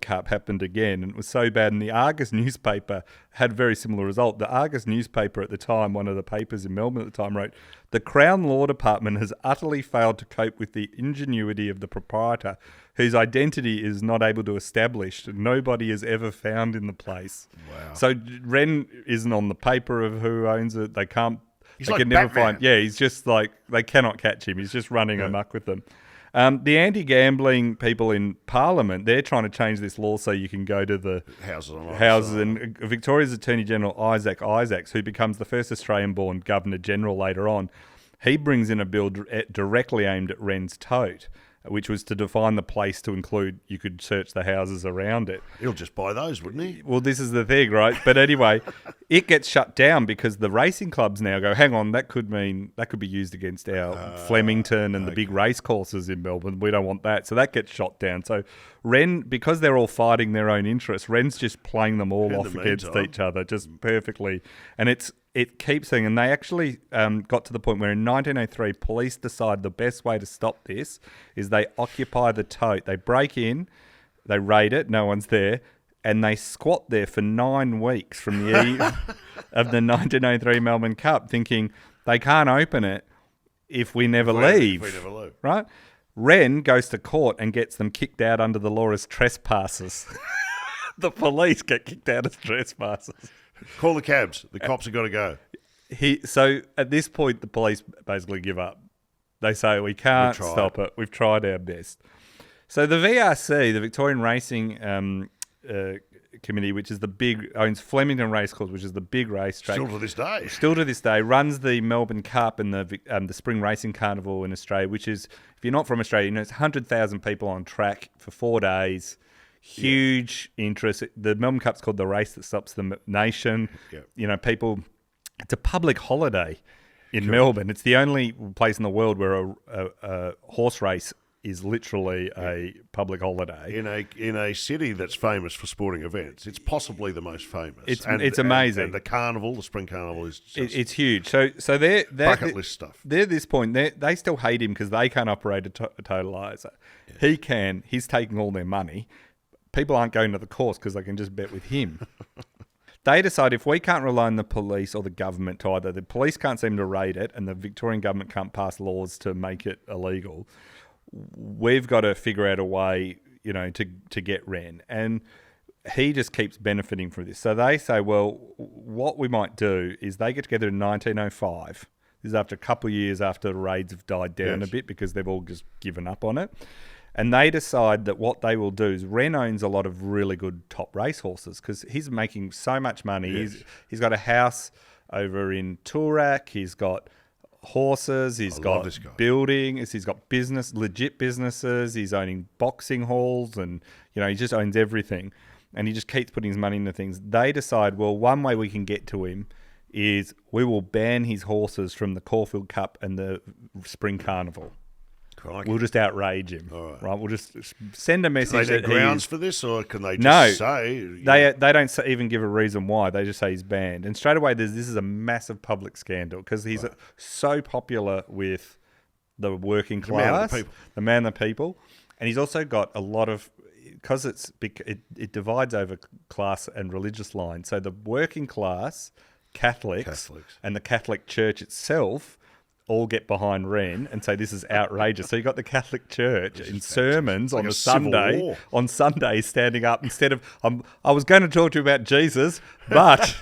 S5: Cup happened again, and it was so bad. And the Argus newspaper had a very similar result. The Argus newspaper at the time, one of the papers in Melbourne at the time, wrote, "The Crown Law Department has utterly failed to cope with the ingenuity of the proprietor, whose identity is not able to establish. Nobody is ever found in the place." Wow. So Wren isn't on the paper of who owns it. They can't.
S2: He's
S5: they
S2: like
S5: can never
S2: Batman.
S5: find. Yeah, he's just like they cannot catch him. He's just running amok with them. The anti-gambling people in Parliament, they're trying to change this law so you can go to the houses. And Victoria's Attorney General Isaac Isaacs, who becomes the first Australian-born Governor General later on, he brings in a bill directly aimed at Wren's tote. which was to define the place to include you could search the houses around it.
S2: He'll just buy those, wouldn't he?
S5: Well, this is the thing, right? But anyway, it gets shut down because the racing clubs now go, hang on, that could be used against our Flemington and the big race courses in Melbourne. We don't want that. So that gets shot down. So Wren, because they're all fighting their own interests, Wren's just playing them all off against each other just perfectly. And it keeps saying, and they actually got to the point where in 1903, police decide the best way to stop this is they occupy the tote. They break in, they raid it, no one's there, and they squat there for 9 weeks from the eve of the 1903 Melbourne Cup, thinking they can't open it if we never leave. Right? Wren goes to court and gets them kicked out under the law as trespassers. The police get kicked out as trespassers.
S2: Call the cabs. The cops have got to go.
S5: So at this point, the police basically give up. They say, we can't stop it. We've tried our best. So the VRC, the Victorian Racing Committee, which is owns Flemington Racecourse, which is the big racetrack. Still to this day, runs the Melbourne Cup and the Spring Racing Carnival in Australia, which is, if you're not from Australia, it's 100,000 people on track for 4 days. Huge interest. The Melbourne Cup's called the race that stops the nation. Yep. People, it's a public holiday in Melbourne. It's the only place in the world where a horse race is literally a public holiday.
S2: In a city that's famous for sporting events. It's possibly the most famous.
S5: It's amazing.
S2: And the carnival, the Spring Carnival, is just
S5: it's huge. So they're
S2: bucket list stuff.
S5: They're at this point, they still hate him because they can't operate a totalizer. Yeah. He can. He's taking all their money. People aren't going to the course because they can just bet with him. They decide if we can't rely on the police or the government to either, the police can't seem to raid it and the Victorian government can't pass laws to make it illegal, we've got to figure out a way, to get Wren. And he just keeps benefiting from this. So they say, well, what we might do is they get together in 1905. This is after a couple of years after the raids have died down a bit because they've all just given up on it. And they decide that what they will do is Wren owns a lot of really good top racehorses because he's making so much money. Yes. He's got a house over in Toorak. He's got horses. He's got buildings. He's got legit businesses. He's owning boxing halls and, he just owns everything. And he just keeps putting his money into things. They decide, well, one way we can get to him is we will ban his horses from the Caulfield Cup and the Spring Carnival. We'll just outrage him, right? We'll just send a message.
S2: Are there grounds for this, or can they just say?
S5: They don't even give a reason why. They just say he's banned, and straight away this is a massive public scandal because he's so popular with the working class, the man of the people, and he's also got a lot of because it divides over class and religious lines. So the working class Catholics and the Catholic Church itself all get behind Wren and say this is outrageous. So you got the Catholic Church in sermons on a Sunday, standing up instead of, I was going to talk to you about Jesus, but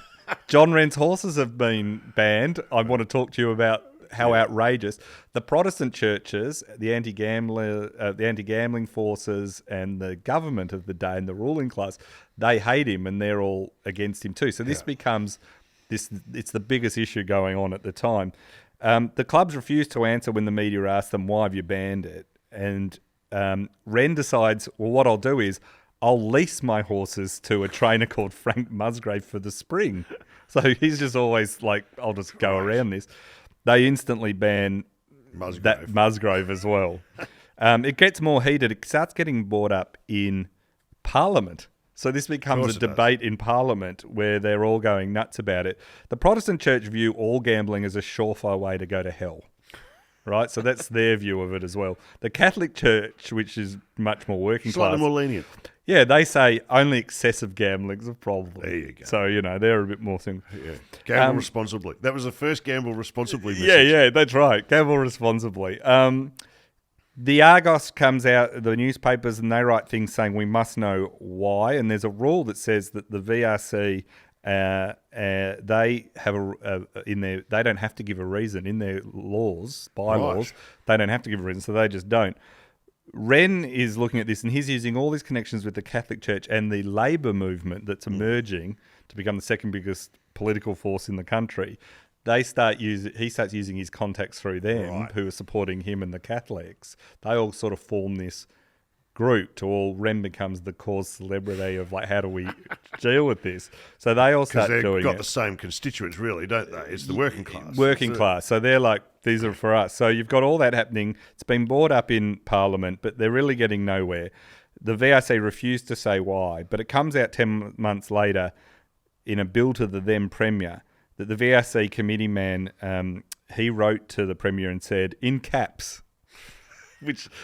S5: John Wren's horses have been banned. I want to talk to you about how outrageous. The Protestant churches, the anti-gambling forces and the government of the day and the ruling class, they hate him and they're all against him too. So this becomes, it's the biggest issue going on at the time. The clubs refuse to answer when the media asks them, why have you banned it? And Wren decides, well, what I'll do is I'll lease my horses to a trainer called Frank Musgrave for the spring. So he's just always like, I'll just go around this. They instantly ban Musgrave as well. It gets more heated. It starts getting brought up in Parliament. So this becomes a debate in Parliament where they're all going nuts about it. The Protestant Church view all gambling as a surefire way to go to hell, right? So that's their view of it as well. The Catholic Church, which is much more working class.
S2: Slightly more lenient.
S5: Yeah, they say only excessive gambling's a problem.
S2: There you go.
S5: So, they're a bit more thing.
S2: Yeah. Gamble responsibly. That was the first gamble responsibly message.
S5: Yeah, that's right. Gamble responsibly. The Argos comes out, the newspapers, and they write things saying we must know why. And there's a rule that says that the VRC, they have they don't have to give a reason in their bylaws. Right. They don't have to give a reason, so they just don't. Wren is looking at this, and he's using all his connections with the Catholic Church and the Labour movement that's emerging to become the second biggest political force in the country. he starts using his contacts through them, who are supporting him and the Catholics. They all sort of form this group to all. Wren becomes the cause celebrity of like, how do we deal with this? So they all start doing it.
S2: They've got the same constituents, really, don't they? It's the working class.
S5: Working class. So they're like, these are for us. So you've got all that happening. It's been brought up in Parliament, but they're really getting nowhere. The VRC refused to say why, but it comes out 10 months later in a bill to the then Premier that the VRC committee man, he wrote to the Premier and said, in caps,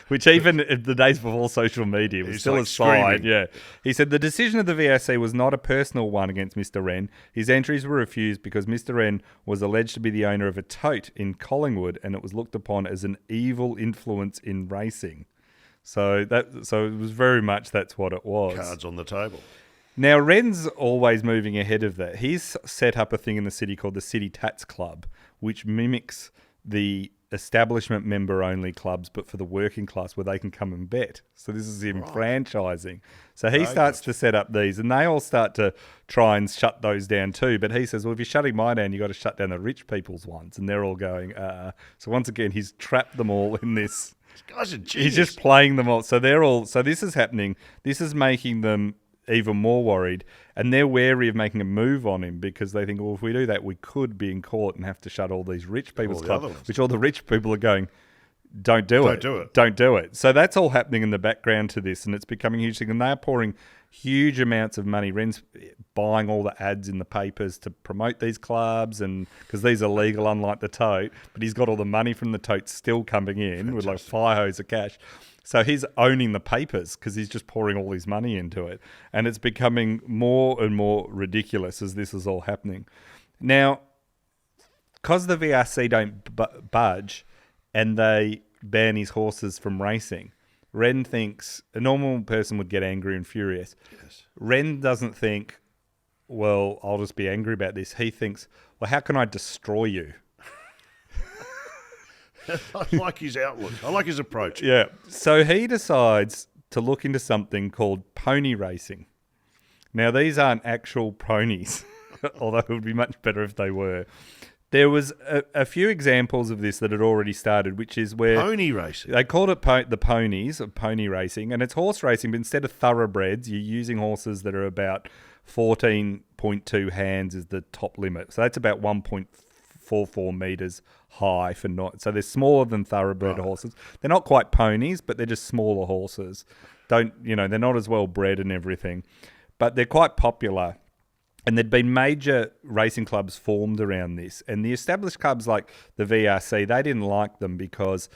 S5: which even the days before social media was still
S2: like
S5: a sign.
S2: screaming.
S5: Yeah. He said the decision of the VRC was not a personal one against Mr. Wren. His entries were refused because Mr. Wren was alleged to be the owner of a tote in Collingwood and it was looked upon as an evil influence in racing. So it was very much that's what it was.
S2: Cards on the table.
S5: Now, Wren's always moving ahead of that. He's set up a thing in the city called the City Tats Club, which mimics the establishment member-only clubs, but for the working class where they can come and bet. So this is him franchising. So he starts to set up these, and they all start to try and shut those down too. But he says, well, if you're shutting mine down, you've got to shut down the rich people's ones. And they're all going, So once again, he's trapped them all in this.
S2: This guy's a genius.
S5: He's just playing them all. So this is happening. This is making them even more worried, and they're wary of making a move on him because they think, well, if we do that, we could be in court and have to shut all these rich people's clubs, which all the rich people are going, don't do it. So that's all happening in the background to this, and it's becoming a huge thing, and they're pouring huge amounts of money. Wren's buying all the ads in the papers to promote these clubs, and because these are legal, unlike the tote, but he's got all the money from the tote still coming in with like fire hose of cash. So he's owning the papers because he's just pouring all his money into it. And it's becoming more and more ridiculous as this is all happening. Now, because the VRC don't budge and they ban his horses from racing, Wren thinks a normal person would get angry and furious.
S2: Yes.
S5: Wren doesn't think, well, I'll just be angry about this. He thinks, well, how can I destroy you?
S2: I like his outlook. I like his approach.
S5: Yeah. So he decides to look into something called pony racing. Now, these aren't actual ponies, although it would be much better if they were. There was a few examples of this that had already started, which is where...
S2: Pony racing.
S5: They called it the ponies, of pony racing, and it's horse racing, but instead of thoroughbreds, you're using horses that are about 14.2 hands is the top limit. So that's about 1.44 metres high for not. So they're smaller than thoroughbred horses. They're not quite ponies, but they're just smaller horses. They're not as well bred and everything, but they're quite popular. And there'd been major racing clubs formed around this. And the established clubs like the VRC, they didn't like them because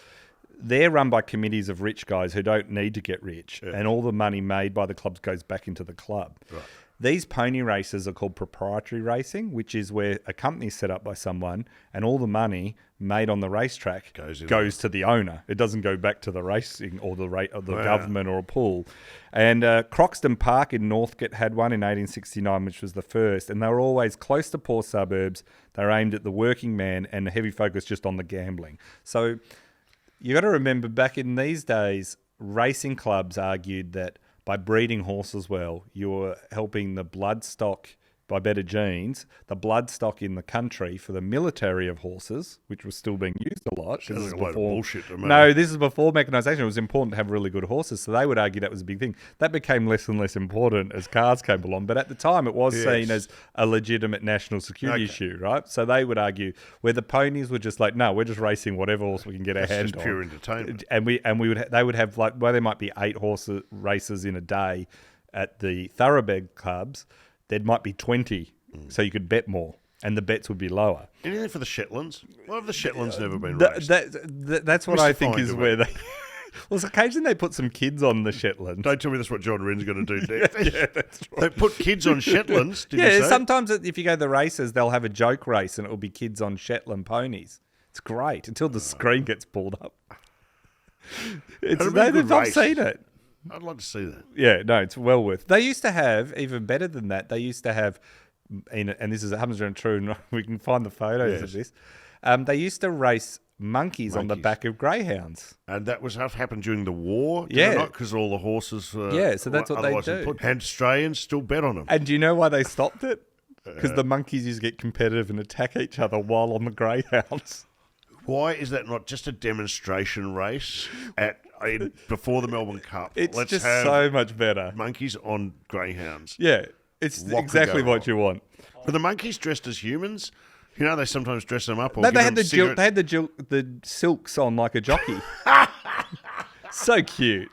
S5: they're run by committees of rich guys who don't need to get rich. Yeah. And all the money made by the clubs goes back into the club. Right. These pony races are called proprietary racing, which is where a company is set up by someone and all the money made on the racetrack goes to the owner. It doesn't go back to the racing or the government or a pool. And Croxton Park in Northcote had one in 1869, which was the first. And they were always close to poor suburbs. They were aimed at the working man and a heavy focus just on the gambling. So you got to remember back in these days, racing clubs argued that by breeding horses well, you were helping the blood stock, by better genes, the blood stock in the country for the military of horses, which was still being used a lot.
S2: Sounds like a load of bullshit to me.
S5: No, this is before mechanisation. It was important to have really good horses, so they would argue that was a big thing. That became less and less important as cars came along, but at the time it was seen as a legitimate national security issue, right? So they would argue where the ponies were just like, no, we're just racing whatever horse we can get our hand on.
S2: It's pure entertainment.
S5: And they would have like, well, there might be 8 horse races in a day at the thoroughbred clubs. There might be 20, so you could bet more, and the bets would be lower.
S2: Anything for the Shetlands? Why have the Shetlands never been raced?
S5: That's what I think is where they... Well, occasionally they put some kids on the Shetlands.
S2: Don't tell me that's what John Wren's going to do next.
S5: Yeah, that's right.
S2: They put kids on Shetlands, did you say?
S5: Sometimes if you go to the races, they'll have a joke race, and it'll be kids on Shetland ponies. It's great, until the screen gets pulled up. I've seen it.
S2: I'd like to see that.
S5: Yeah, no, it's well worth. They used to have, even better than that, they used to have, and this is 100% true, and we can find the photos of this, they used to race monkeys on the back of greyhounds.
S2: And that was what happened during the war?
S5: Yeah.
S2: Because all the horses
S5: so that's what they do.
S2: And Australians still bet on them.
S5: And do you know why they stopped it? because the monkeys used to get competitive and attack each other while on the greyhounds.
S2: Why is that not just a demonstration race before the Melbourne Cup?
S5: It's
S2: Let's
S5: just
S2: have
S5: so much better.
S2: monkeys on greyhounds.
S5: Yeah, it's
S2: What could
S5: exactly
S2: go
S5: what
S2: wrong?
S5: you want.
S2: Were the monkeys dressed as humans? You know, they sometimes dress them up. Or
S5: No,
S2: give
S5: they had
S2: them
S5: the silks on like a jockey. So cute.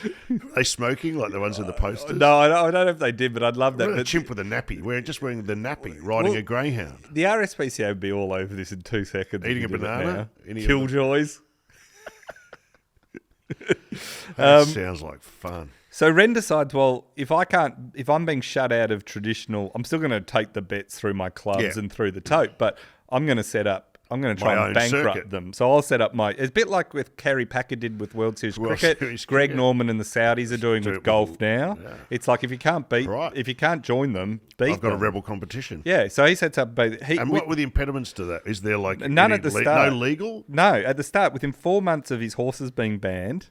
S2: Are they smoking like the ones in the posters?
S5: No, I don't know if they did, but I'd love that.
S2: What a
S5: But
S2: chimp with a nappy. We're just wearing the nappy, riding a greyhound.
S5: the RSPCA would be all over this in 2 seconds. if
S2: Eating
S5: you
S2: a
S5: did it
S2: banana?
S5: now.
S2: Eating a
S5: Killjoys.
S2: That sounds like fun.
S5: So Wren decides, well, if I'm being shut out of traditional, I'm still going to take the bets through my clubs
S2: Yeah.
S5: and through the tote, but I'm going to try
S2: My
S5: and
S2: own
S5: bankrupt
S2: circuit.
S5: them. So I'll set up it's a bit like with Kerry Packer did with World Series Cricket.
S2: Series
S5: Greg
S2: cricket.
S5: Norman and the Saudis are doing with golf now.
S2: Yeah.
S5: It's like if you can't
S2: Right.
S5: if you can't join them, beat
S2: I've got a
S5: them.
S2: rebel competition.
S5: Yeah, so he sets up.
S2: And what were the impediments to that? Is there like
S5: None
S2: any
S5: at the start.
S2: No legal?
S5: No, at the start, within 4 months of his horses being banned,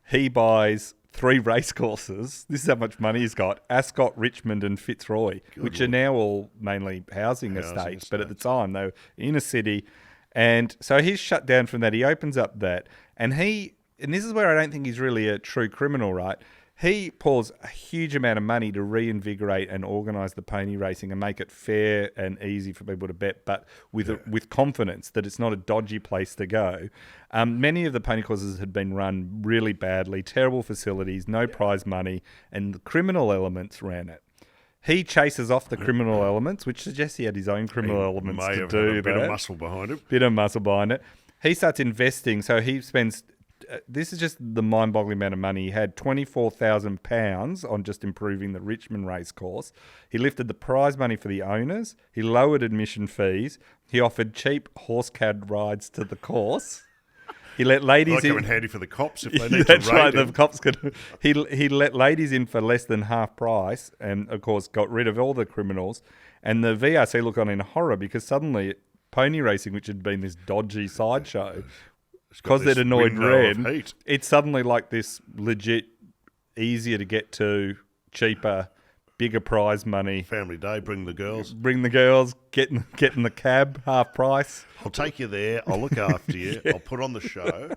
S5: he buys 3 racecourses. This is how much money he's got: Ascot, Richmond, and Fitzroy, which are now all mainly housing estates. But at the time, they were in a city. And so he's shut down from that. He opens up that. And this is where I don't think he's really a true criminal, right? He pours a huge amount of money to reinvigorate and organise the pony racing and make it fair and easy for people to bet, but with confidence that it's not a dodgy place to go. Many of the pony courses had been run really badly, terrible facilities, no prize money, and the criminal elements ran it. He chases off the criminal elements, which suggests he had his own criminal elements
S2: May
S5: to
S2: have
S5: do
S2: had a bit
S5: that.
S2: of muscle behind him.
S5: Bit of muscle behind it. He starts investing, so he spends. This is just the mind-boggling amount of money. He had £24,000 on just improving the Richmond racecourse. He lifted the prize money for the owners. He lowered admission fees. He offered cheap horse cad rides to the course. He let ladies
S2: Might
S5: in.
S2: come in handy for the cops if they need
S5: That's
S2: to raid
S5: right. The
S2: him.
S5: cops could. He let ladies in for less than half price, and of course got rid of all the criminals. And the VRC look on in horror because suddenly pony racing, which had been this dodgy sideshow, because
S2: this
S5: they'd annoyed
S2: window of
S5: Wren,
S2: heat.
S5: it's suddenly like this legit, easier to get to, cheaper, bigger prize money.
S2: Family day, bring the girls.
S5: Bring the girls, get in the cab, half price.
S2: I'll take you there. I'll look after you. I'll put on the show.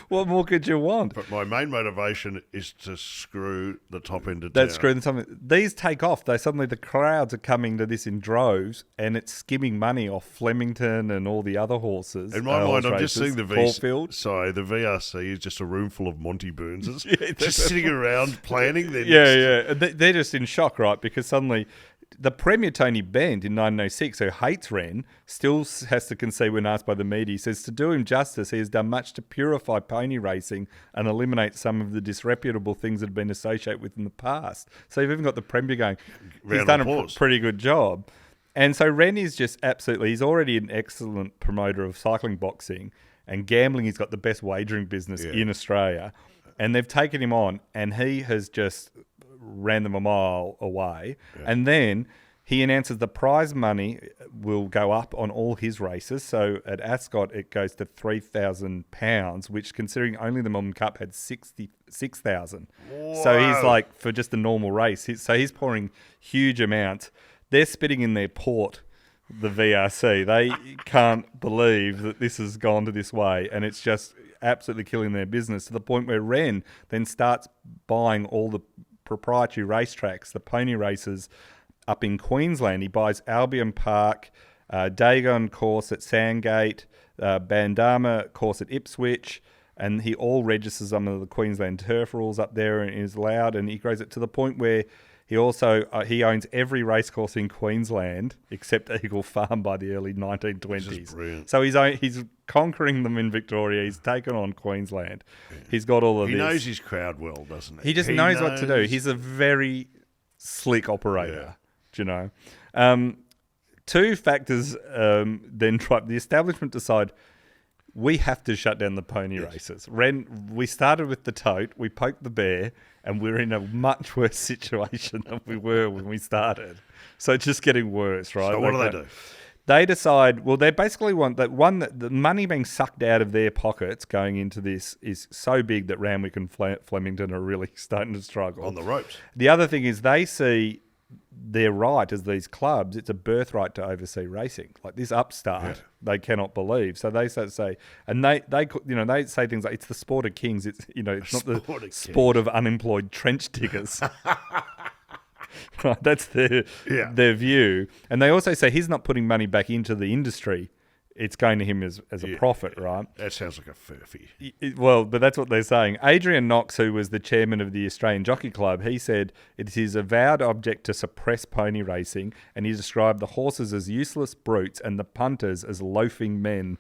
S5: What more could you want?
S2: But my main motivation is to screw the top end of
S5: That's
S2: town.
S5: screwing something. These take off. Suddenly the crowds are coming to this in droves, and it's skimming money off Flemington and all the other horses.
S2: In my mind, I'm just seeing the
S5: Caulfield.
S2: the VRC is just a room full of Monty Burnses,
S5: Yeah,
S2: just sitting around planning. Their
S5: Yeah,
S2: next-
S5: yeah. And they're just in shock, right? Because suddenly the Premier Tony Bent in 1906, who hates Wren, still has to concede when asked by the media. He says, to do him justice, he has done much to purify pony racing and eliminate some of the disreputable things that have been associated with in the past. So you've even got the Premier going, he's
S2: Round
S5: done
S2: of applause.
S5: a pretty good job. And so Wren is just he's already an excellent promoter of cycling boxing and gambling. He's got the best wagering business in Australia. And they've taken him on, and he has just ran them a mile away. Yeah. And then he announces the prize money will go up on all his races. So at Ascot, it goes to £3,000, which, considering only the Melbourne Cup had 66,000. So he's like, for just a normal race. He's pouring huge amounts. They're spitting in their port, the VRC. They can't believe that this has gone to this way, and it's just absolutely killing their business, to the point where Wren then starts buying all the proprietary racetracks, the pony races up in Queensland. He buys Albion Park, Dagon course at Sandgate, Bandama course at Ipswich, and he all registers under the Queensland turf rules up there and is allowed, and he grows it to the point where he also he owns every racecourse in Queensland except Eagle Farm by the early 1920s.
S2: Brilliant.
S5: So he's conquering them in Victoria. He's taken on Queensland. He's got all of
S2: He
S5: this.
S2: knows his crowd well, doesn't he?
S5: He just knows what to do. He's a very slick operator, do you know? Two factors then the establishment decide we have to shut down the pony races. We started with the tote, we poked the bear, and we're in a much worse situation than we were when we started. So it's just getting worse, right?
S2: So what do they do?
S5: They decide, well, they basically want that the money being sucked out of their pockets going into this is so big that Randwick and Flemington are really starting to struggle.
S2: On the ropes.
S5: The other thing is they see their right as these clubs, it's a birthright to oversee racing. Like this upstart, they cannot believe. So they start to say, and they say things like, it's the sport of kings. It's, it's not the sport of unemployed trench diggers. Right, that's their view. And they also say he's not putting money back into the industry. It's going to him as a profit, right?
S2: That sounds like a furphy.
S5: Well, but that's what they're saying. Adrian Knox, who was the chairman of the Australian Jockey Club, he said it is his avowed object to suppress pony racing, and he described the horses as useless brutes and the punters as loafing men.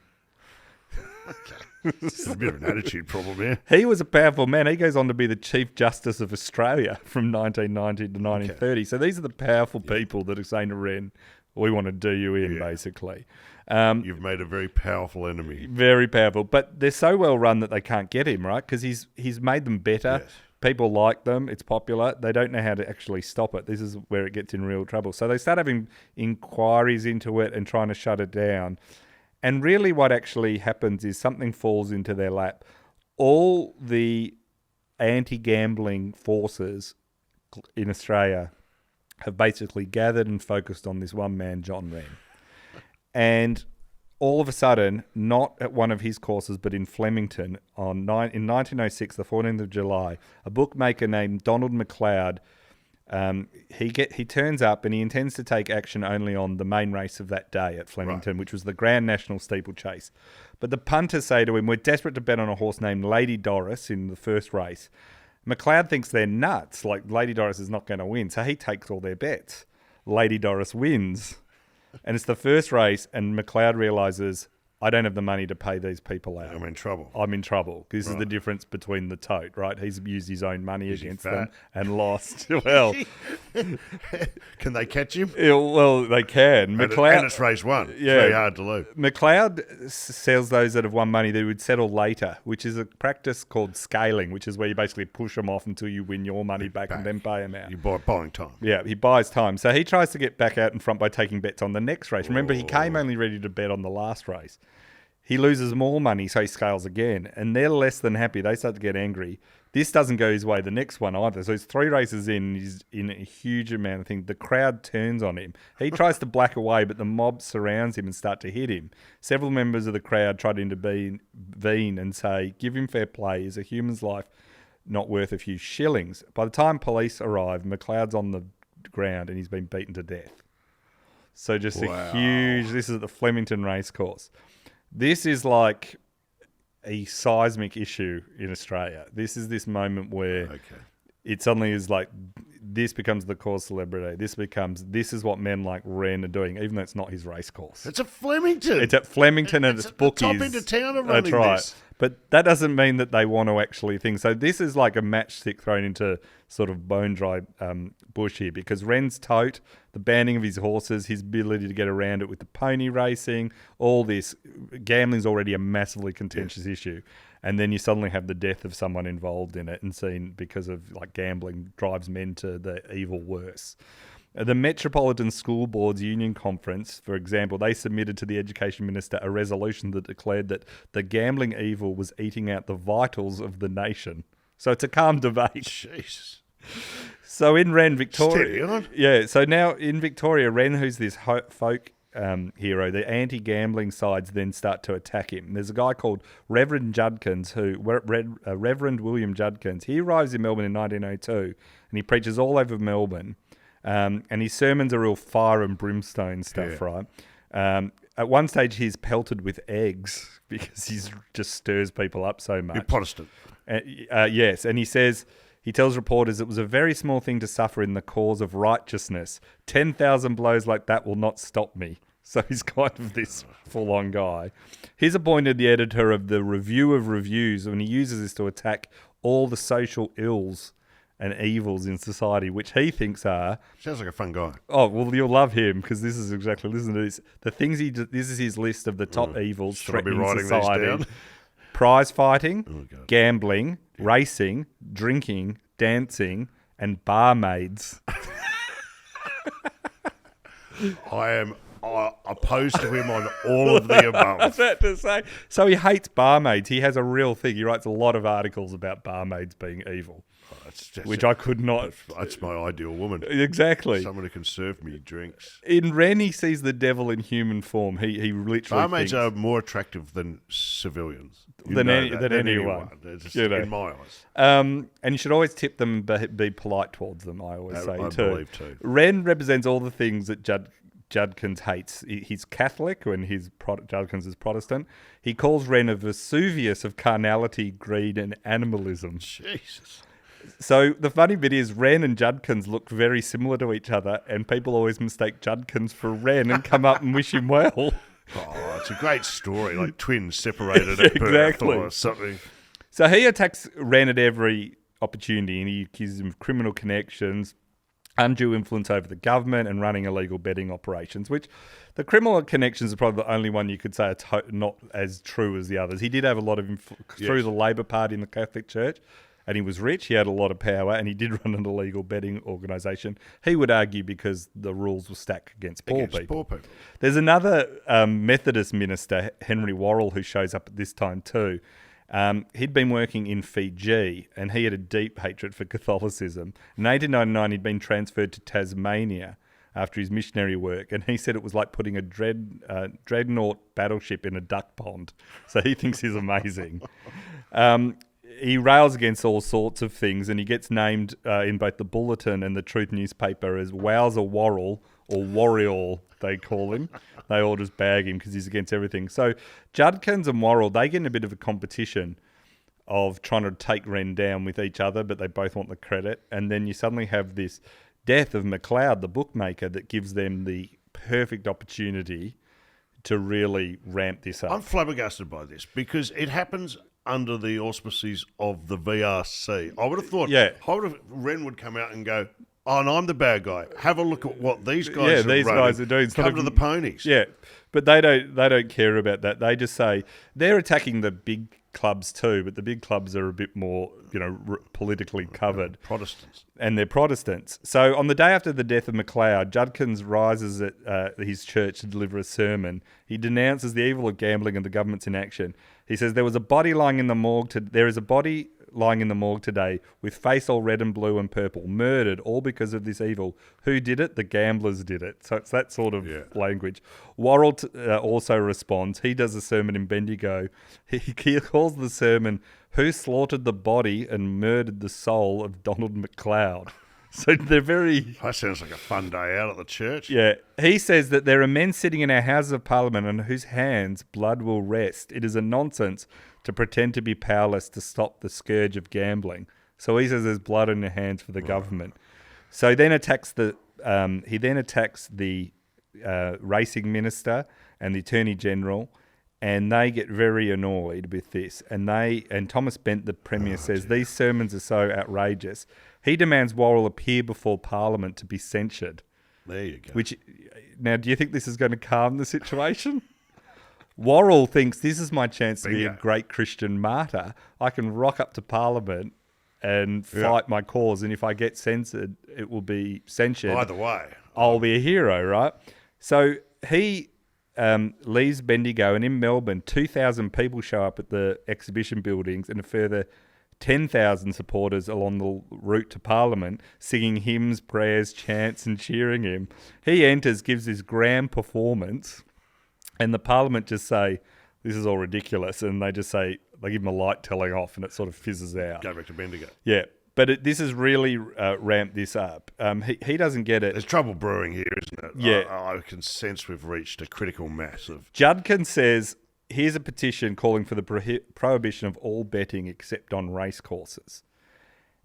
S2: It's a bit of an attitude problem here.
S5: He was a powerful man. He goes on to be the Chief Justice of Australia from 1990 to 1930. So these are the powerful people that are saying to Wren, we want to do you in, basically.
S2: You've made a very powerful enemy.
S5: Very powerful. But they're so well run that they can't get him, right? Because he's made them better. Yes. People like them. It's popular. They don't know how to actually stop it. This is where it gets in real trouble. So they start having inquiries into it and trying to shut it down. And really what actually happens is something falls into their lap. All the anti-gambling forces in Australia have basically gathered and focused on this one man, John Wren. And all of a sudden, not at one of his courses, but in Flemington, in 1906, the 14th of July, a bookmaker named Donald McLeod, he turns up and he intends to take action only on the main race of that day at Flemington, which was the Grand National Steeplechase. But the punters say to him, we're desperate to bet on a horse named Lady Doris in the first race. McLeod thinks they're nuts, like Lady Doris is not going to win, so he takes all their bets. Lady Doris wins. And it's the first race, and McLeod realises, I don't have the money to pay these people out.
S2: I'm in trouble.
S5: This is the difference between the tote, right? He's used his own money against them and lost. Well,
S2: can they catch him?
S5: Well, they can.
S2: And it's race one. It's very hard to lose.
S5: McLeod sells those that have won money they would settle later, which is a practice called scaling, which is where you basically push them off until you win your money back and then pay them out.
S2: You're buying time.
S5: Yeah, he buys time. So he tries to get back out in front by taking bets on the next race. Remember, he came only ready to bet on the last race. He loses more money, so he scales again. And they're less than happy. They start to get angry. This doesn't go his way the next one either. So he's 3 races in. He's in a huge amount of things. The crowd turns on him. He tries to black away, but the mob surrounds him and start to hit him. Several members of the crowd try to intervene and say, give him fair play. Is a human's life not worth a few shillings? By the time police arrive, McLeod's on the ground and he's been beaten to death. So just a huge... This is at the Flemington racecourse. This is like a seismic issue in Australia. This is this moment where it suddenly is like, this becomes the cause celebrity. This is what men like Wren are doing, even though it's not his race course.
S2: It's at Flemington.
S5: It's at Flemington and it's bookies.
S2: Top end of town are running this.
S5: But that doesn't mean that they want to actually think. So this is like a matchstick thrown into sort of bone-dry bush here, because Wren's tote, the banning of his horses, his ability to get around it with the pony racing, all this, gambling's already a massively contentious issue. And then you suddenly have the death of someone involved in it and seen because of like gambling drives men to the evil worse. The Metropolitan School Boards Union Conference, for example, they submitted to the Education Minister a resolution that declared that the gambling evil was eating out the vitals of the nation. So it's a calm debate.
S2: Jesus.
S5: So in Wren, Victoria...
S2: Steady on.
S5: Yeah, so now in Victoria, Wren, who's this folk hero, the anti-gambling sides then start to attack him. There's a guy called Reverend Judkins, Reverend William Judkins. He arrives in Melbourne in 1902 and he preaches all over Melbourne. And his sermons are real fire and brimstone stuff, right? At one stage, he's pelted with eggs because he just stirs people up so much.
S2: You're Protestant.
S5: Yes, and he tells reporters it was a very small thing to suffer in the cause of righteousness. 10,000 blows like that will not stop me. So he's kind of this full-on guy. He's appointed the editor of the Review of Reviews, and he uses this to attack all the social ills and evils in society, which he thinks are...
S2: Sounds like a fun guy.
S5: Oh, well, you'll love him, because this is exactly... Listen to this. The things this is his list of the top evils threatening society. Prize fighting, gambling, racing, drinking, dancing, and barmaids.
S2: I am opposed to him on all of the above.
S5: I was about to say. So he hates barmaids. He has a real thing. He writes a lot of articles about barmaids being evil. which I could not.
S2: That's my ideal woman.
S5: Exactly.
S2: Someone who can serve me drinks.
S5: In Wren, he sees the devil in human form. He literally
S2: Barmaids
S5: thinks,
S2: are more attractive than civilians.
S5: Than anyone.
S2: Just
S5: You know.
S2: in my eyes.
S5: and you should always tip them and be polite towards them, I always say,
S2: I
S5: too.
S2: believe too.
S5: Wren represents all the things that Judkins hates. He's Catholic when Judkins is Protestant. He calls Wren a Vesuvius of carnality, greed, and animalism.
S2: Jesus.
S5: So the funny bit is Wren and Judkins look very similar to each other, and people always mistake Judkins for Wren and come up and wish him well.
S2: Oh, it's a great story, like twins separated at birth
S5: Exactly.
S2: or something.
S5: So he attacks Wren at every opportunity, and he accuses him of criminal connections, undue influence over the government, and running illegal betting operations, which the criminal connections are probably the only one you could say are not as true as the others. He did have a lot of through the Labor Party in the Catholic Church, and he was rich, he had a lot of power, and he did run an illegal betting organisation. He would argue because the rules were stacked against poor people. There's another Methodist minister, Henry Worrell, who shows up at this time too. He'd been working in Fiji, and he had a deep hatred for Catholicism. In 1899, he'd been transferred to Tasmania after his missionary work, and he said it was like putting a dreadnought battleship in a duck pond. So he thinks he's amazing. He rails against all sorts of things, and he gets named in both the Bulletin and the Truth newspaper as Wowser Worrell, or Warrior, they call him. They all just bag him because he's against everything. So Judkins and Worrell, they get in a bit of a competition of trying to take Wren down with each other, but they both want the credit. And then you suddenly have this death of McLeod, the bookmaker, that gives them the perfect opportunity to really ramp this up.
S2: I'm flabbergasted by this because it happens under the auspices of the VRC. I would have thought, Wren would come out and go, oh, and I'm the bad guy. Have a look at what these guys
S5: guys are doing.
S2: Come to the ponies.
S5: Yeah, but they don't care about that. They just say they're attacking the big clubs too, but the big clubs are a bit more, politically covered.
S2: Protestants.
S5: And they're Protestants. So on the day after the death of McLeod, Judkins rises at his church to deliver a sermon. He denounces the evil of gambling and the government's inaction. He says there is a body lying in the morgue today with face all red and blue and purple, murdered, all because of this evil. Who did it? The gamblers did it. So it's that sort of language. Worrell also responds. He does a sermon in Bendigo. He calls the sermon, "Who slaughtered the body and murdered the soul of Donald McLeod?" So they're very...
S2: That sounds like a fun day out at the church.
S5: Yeah. He says that there are men sitting in our Houses of Parliament on whose hands blood will rest. It is a nonsense to pretend to be powerless to stop the scourge of gambling. So he says there's blood in their hands for the government. So he then attacks the racing minister and the Attorney General, and they get very annoyed with this. And Thomas Bent, the Premier, says these sermons are so outrageous. He demands Worrell appear before Parliament to be censured.
S2: There you go.
S5: Now, do you think this is going to calm the situation? Worrell thinks this is my chance to be a great Christian martyr. I can rock up to Parliament and fight my cause, and if I get censored, it will be censured.
S2: Either way,
S5: I'll be a hero, right? So he leaves Bendigo, and in Melbourne, 2,000 people show up at the exhibition buildings, and a further 10,000 supporters along the route to Parliament, singing hymns, prayers, chants, and cheering him. He enters, gives this grand performance, and the Parliament just say, this is all ridiculous, and they just say, they give him a light telling off, and it sort of fizzes out.
S2: Go back to Bendigo.
S5: Yeah, but this has really ramped this up. He doesn't get it.
S2: There's trouble brewing here, isn't it?
S5: Yeah.
S2: I can sense we've reached a critical mass of...
S5: Judkins says, here's a petition calling for the prohibition of all betting except on racecourses.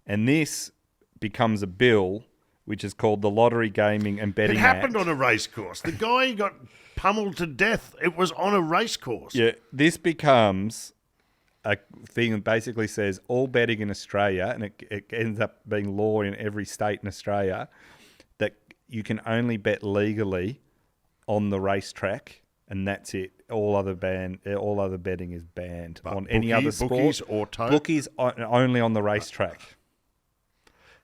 S5: And this becomes a bill which is called the Lottery Gaming and Betting Act.
S2: It happened on a racecourse. The guy got pummeled to death. It was on a racecourse.
S5: Yeah, this becomes a thing that basically says all betting in Australia, and it ends up being law in every state in Australia, that you can only bet legally on the racetrack, and that's it. All other betting is banned on any other sport.
S2: Bookies or tote?
S5: Bookies only on the racetrack.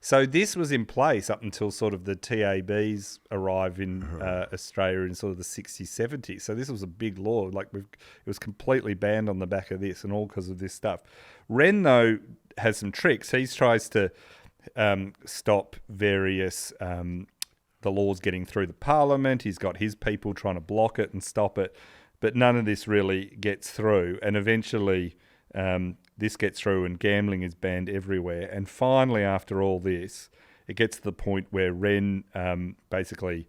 S5: So this was in place up until sort of the TABs arrive in Australia in sort of the 60s, 70s. So this was a big law. It was completely banned on the back of this, and all because of this stuff. Wren, though, has some tricks. He tries to stop various the laws getting through the parliament. He's got his people trying to block it and stop it, but none of this really gets through. And eventually this gets through and gambling is banned everywhere. And finally, after all this, it gets to the point where Wren basically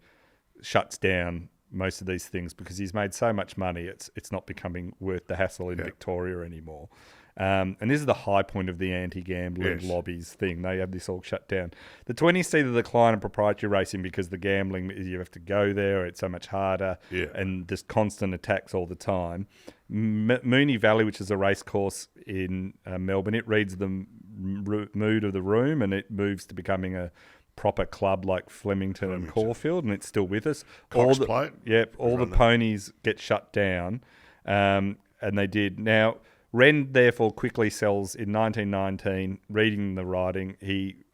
S5: shuts down most of these things because he's made so much money, it's not becoming worth the hassle in Victoria anymore. And this is the high point of the anti-gambling lobbies thing. They have this all shut down. The 20s see the decline of proprietary racing because the gambling, you have to go there, it's so much harder, and there's constant attacks all the time. Moonee Valley, which is a racecourse in Melbourne, it reads the mood of the room and it moves to becoming a proper club like Flemington and Caulfield, and it's still with us.
S2: Cox Plate.
S5: Yep, all the ponies get shut down, and they did. Now, Wren therefore quickly sells in 1919, reading the writing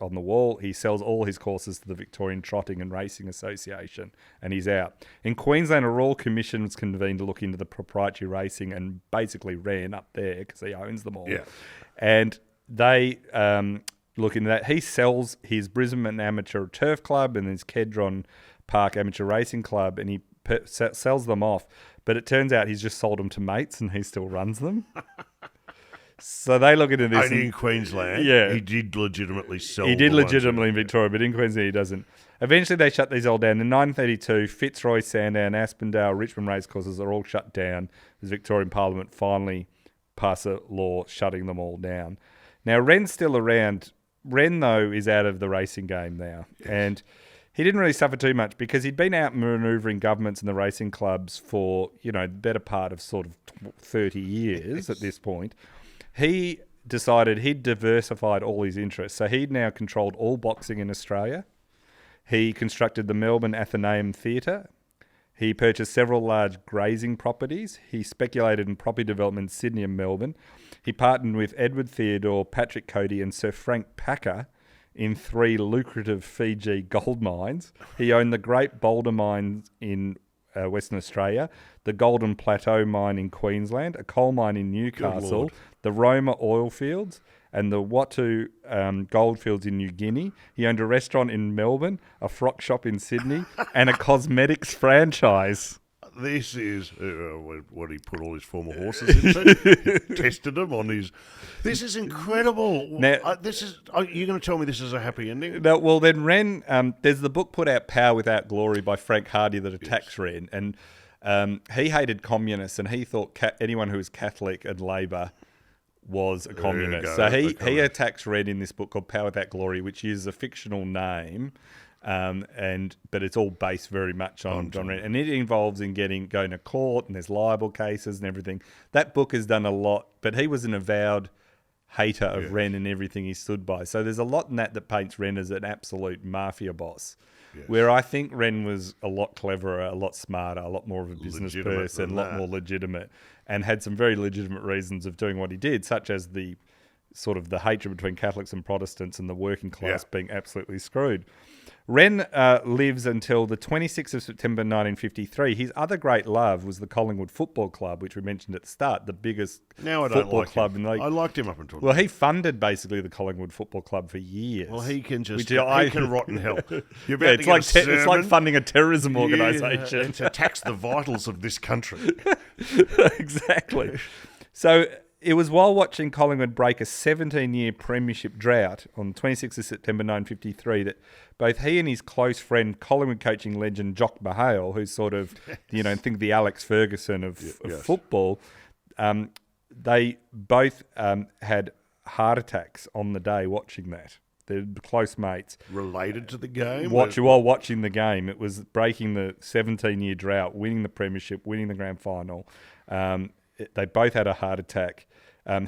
S5: on the wall, he sells all his courses to the Victorian Trotting and Racing Association, and he's out. In Queensland, a Royal Commission was convened to look into the proprietary racing, and basically Wren up there, because he owns them all. Yeah. And they look into that. He sells his Brisbane Amateur Turf Club and his Kedron Park Amateur Racing Club, and he sells them off. But it turns out he's just sold them to mates and he still runs them. So they look into this.
S2: Only in Queensland, he did legitimately sell.
S5: He did legitimately in Victoria, but in Queensland he doesn't. Eventually they shut these all down. In 1932, Fitzroy, Sandown, Aspendale, Richmond racecourses are all shut down as Victorian Parliament finally passed a law shutting them all down. Now, Wren's still around. Wren, though, is out of the racing game now. Yes. And he didn't really suffer too much because he'd been out manoeuvring governments and the racing clubs for, the better part of sort of 30 years at this point. He decided he'd diversified all his interests. So he'd now controlled all boxing in Australia. He constructed the Melbourne Athenaeum Theatre. He purchased several large grazing properties. He speculated in property development in Sydney and Melbourne. He partnered with Edward Theodore, Patrick Cody and Sir Frank Packer in 3 lucrative Fiji gold mines. He owned the Great Boulder Mines in Western Australia, the Golden Plateau Mine in Queensland, a coal mine in Newcastle, the Roma oil fields, and the Watu goldfields in New Guinea. He owned a restaurant in Melbourne, a frock shop in Sydney, and a cosmetics franchise.
S2: This is what he put all his former horses into. Tested them on his. This is incredible. Now, you're going to tell me this is a happy ending?
S5: No, well, then Wren. There's the book put out, Power Without Glory, by Frank Hardy that attacks Wren, and he hated communists, and he thought anyone who was Catholic and Labor was a communist. So he attacks Wren in this book called Power Without Glory, which is a fictional name. But it's all based very much on John Wren, and it involves in going to court, and there's libel cases and everything. That book has done a lot, but he was an avowed hater of Wren and everything he stood by. So there's a lot in that paints Wren as an absolute mafia boss. Yes. Where I think Wren was a lot cleverer, a lot smarter, a lot more of a business person, a lot more legitimate, and had some very legitimate reasons of doing what he did, such as the sort of the hatred between Catholics and Protestants and the working class being absolutely screwed. Wren lives until the 26th of September 1953. His other great love was the Collingwood Football Club, which we mentioned at the start, the biggest football club in the league.
S2: I liked him up until
S5: he funded basically the Collingwood Football Club for years.
S2: Well, he can just he can rot in hell.
S5: It's like funding a terrorism organisation.
S2: It attacks the vitals of this country.
S5: Exactly. So it was while watching Collingwood break a 17-year premiership drought on 26th of September 1953 that both he and his close friend, Collingwood coaching legend Jock Mahale, who's sort of, think the Alex Ferguson of football, they both had heart attacks on the day watching that. They're close mates.
S2: Related to the game?
S5: While watching the game. It was breaking the 17-year drought, winning the premiership, winning the grand final. They both had a heart attack.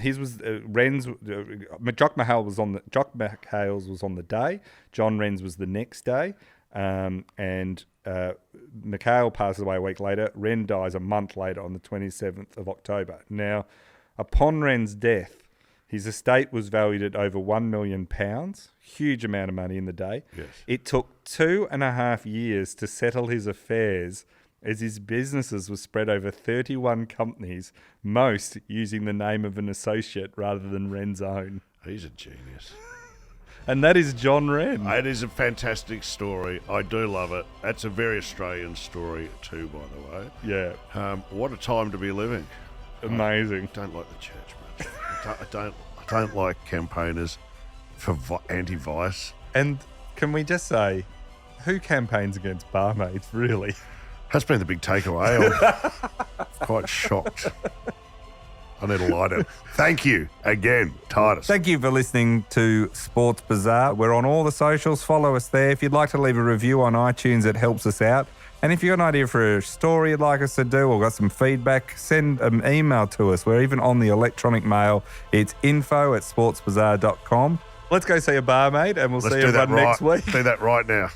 S5: His was Wren's. Jock Mahale's was on the day. John Wren's was the next day, and Mahale passes away a week later. Wren dies a month later on the 27th of October. Now, upon Wren's death, his estate was valued at over £1 million, huge amount of money in the day.
S2: Yes.
S5: It took 2.5 years to settle his affairs, as his businesses were spread over 31 companies, most using the name of an associate rather than Wren's own.
S2: He's a genius.
S5: And that is John Wren.
S2: It is a fantastic story. I do love it. That's a very Australian story too, by the way.
S5: Yeah.
S2: What a time to be living.
S5: Amazing.
S2: I don't like the church much. I don't like campaigners for anti-vice.
S5: And can we just say, who campaigns against barmaids, really?
S2: That's been the big takeaway. I'm quite shocked. I need a lighter. Thank you again, Titus.
S5: Thank you for listening to Sports Bazaar. We're on all the socials. Follow us there. If you'd like to leave a review on iTunes, it helps us out. And if you've got an idea for a story you'd like us to do or got some feedback, send an email to us. We're even on the electronic mail. It's info@sportsbazaar.com. Let's go see a barmaid and we'll see everyone next week.
S2: Do that right now.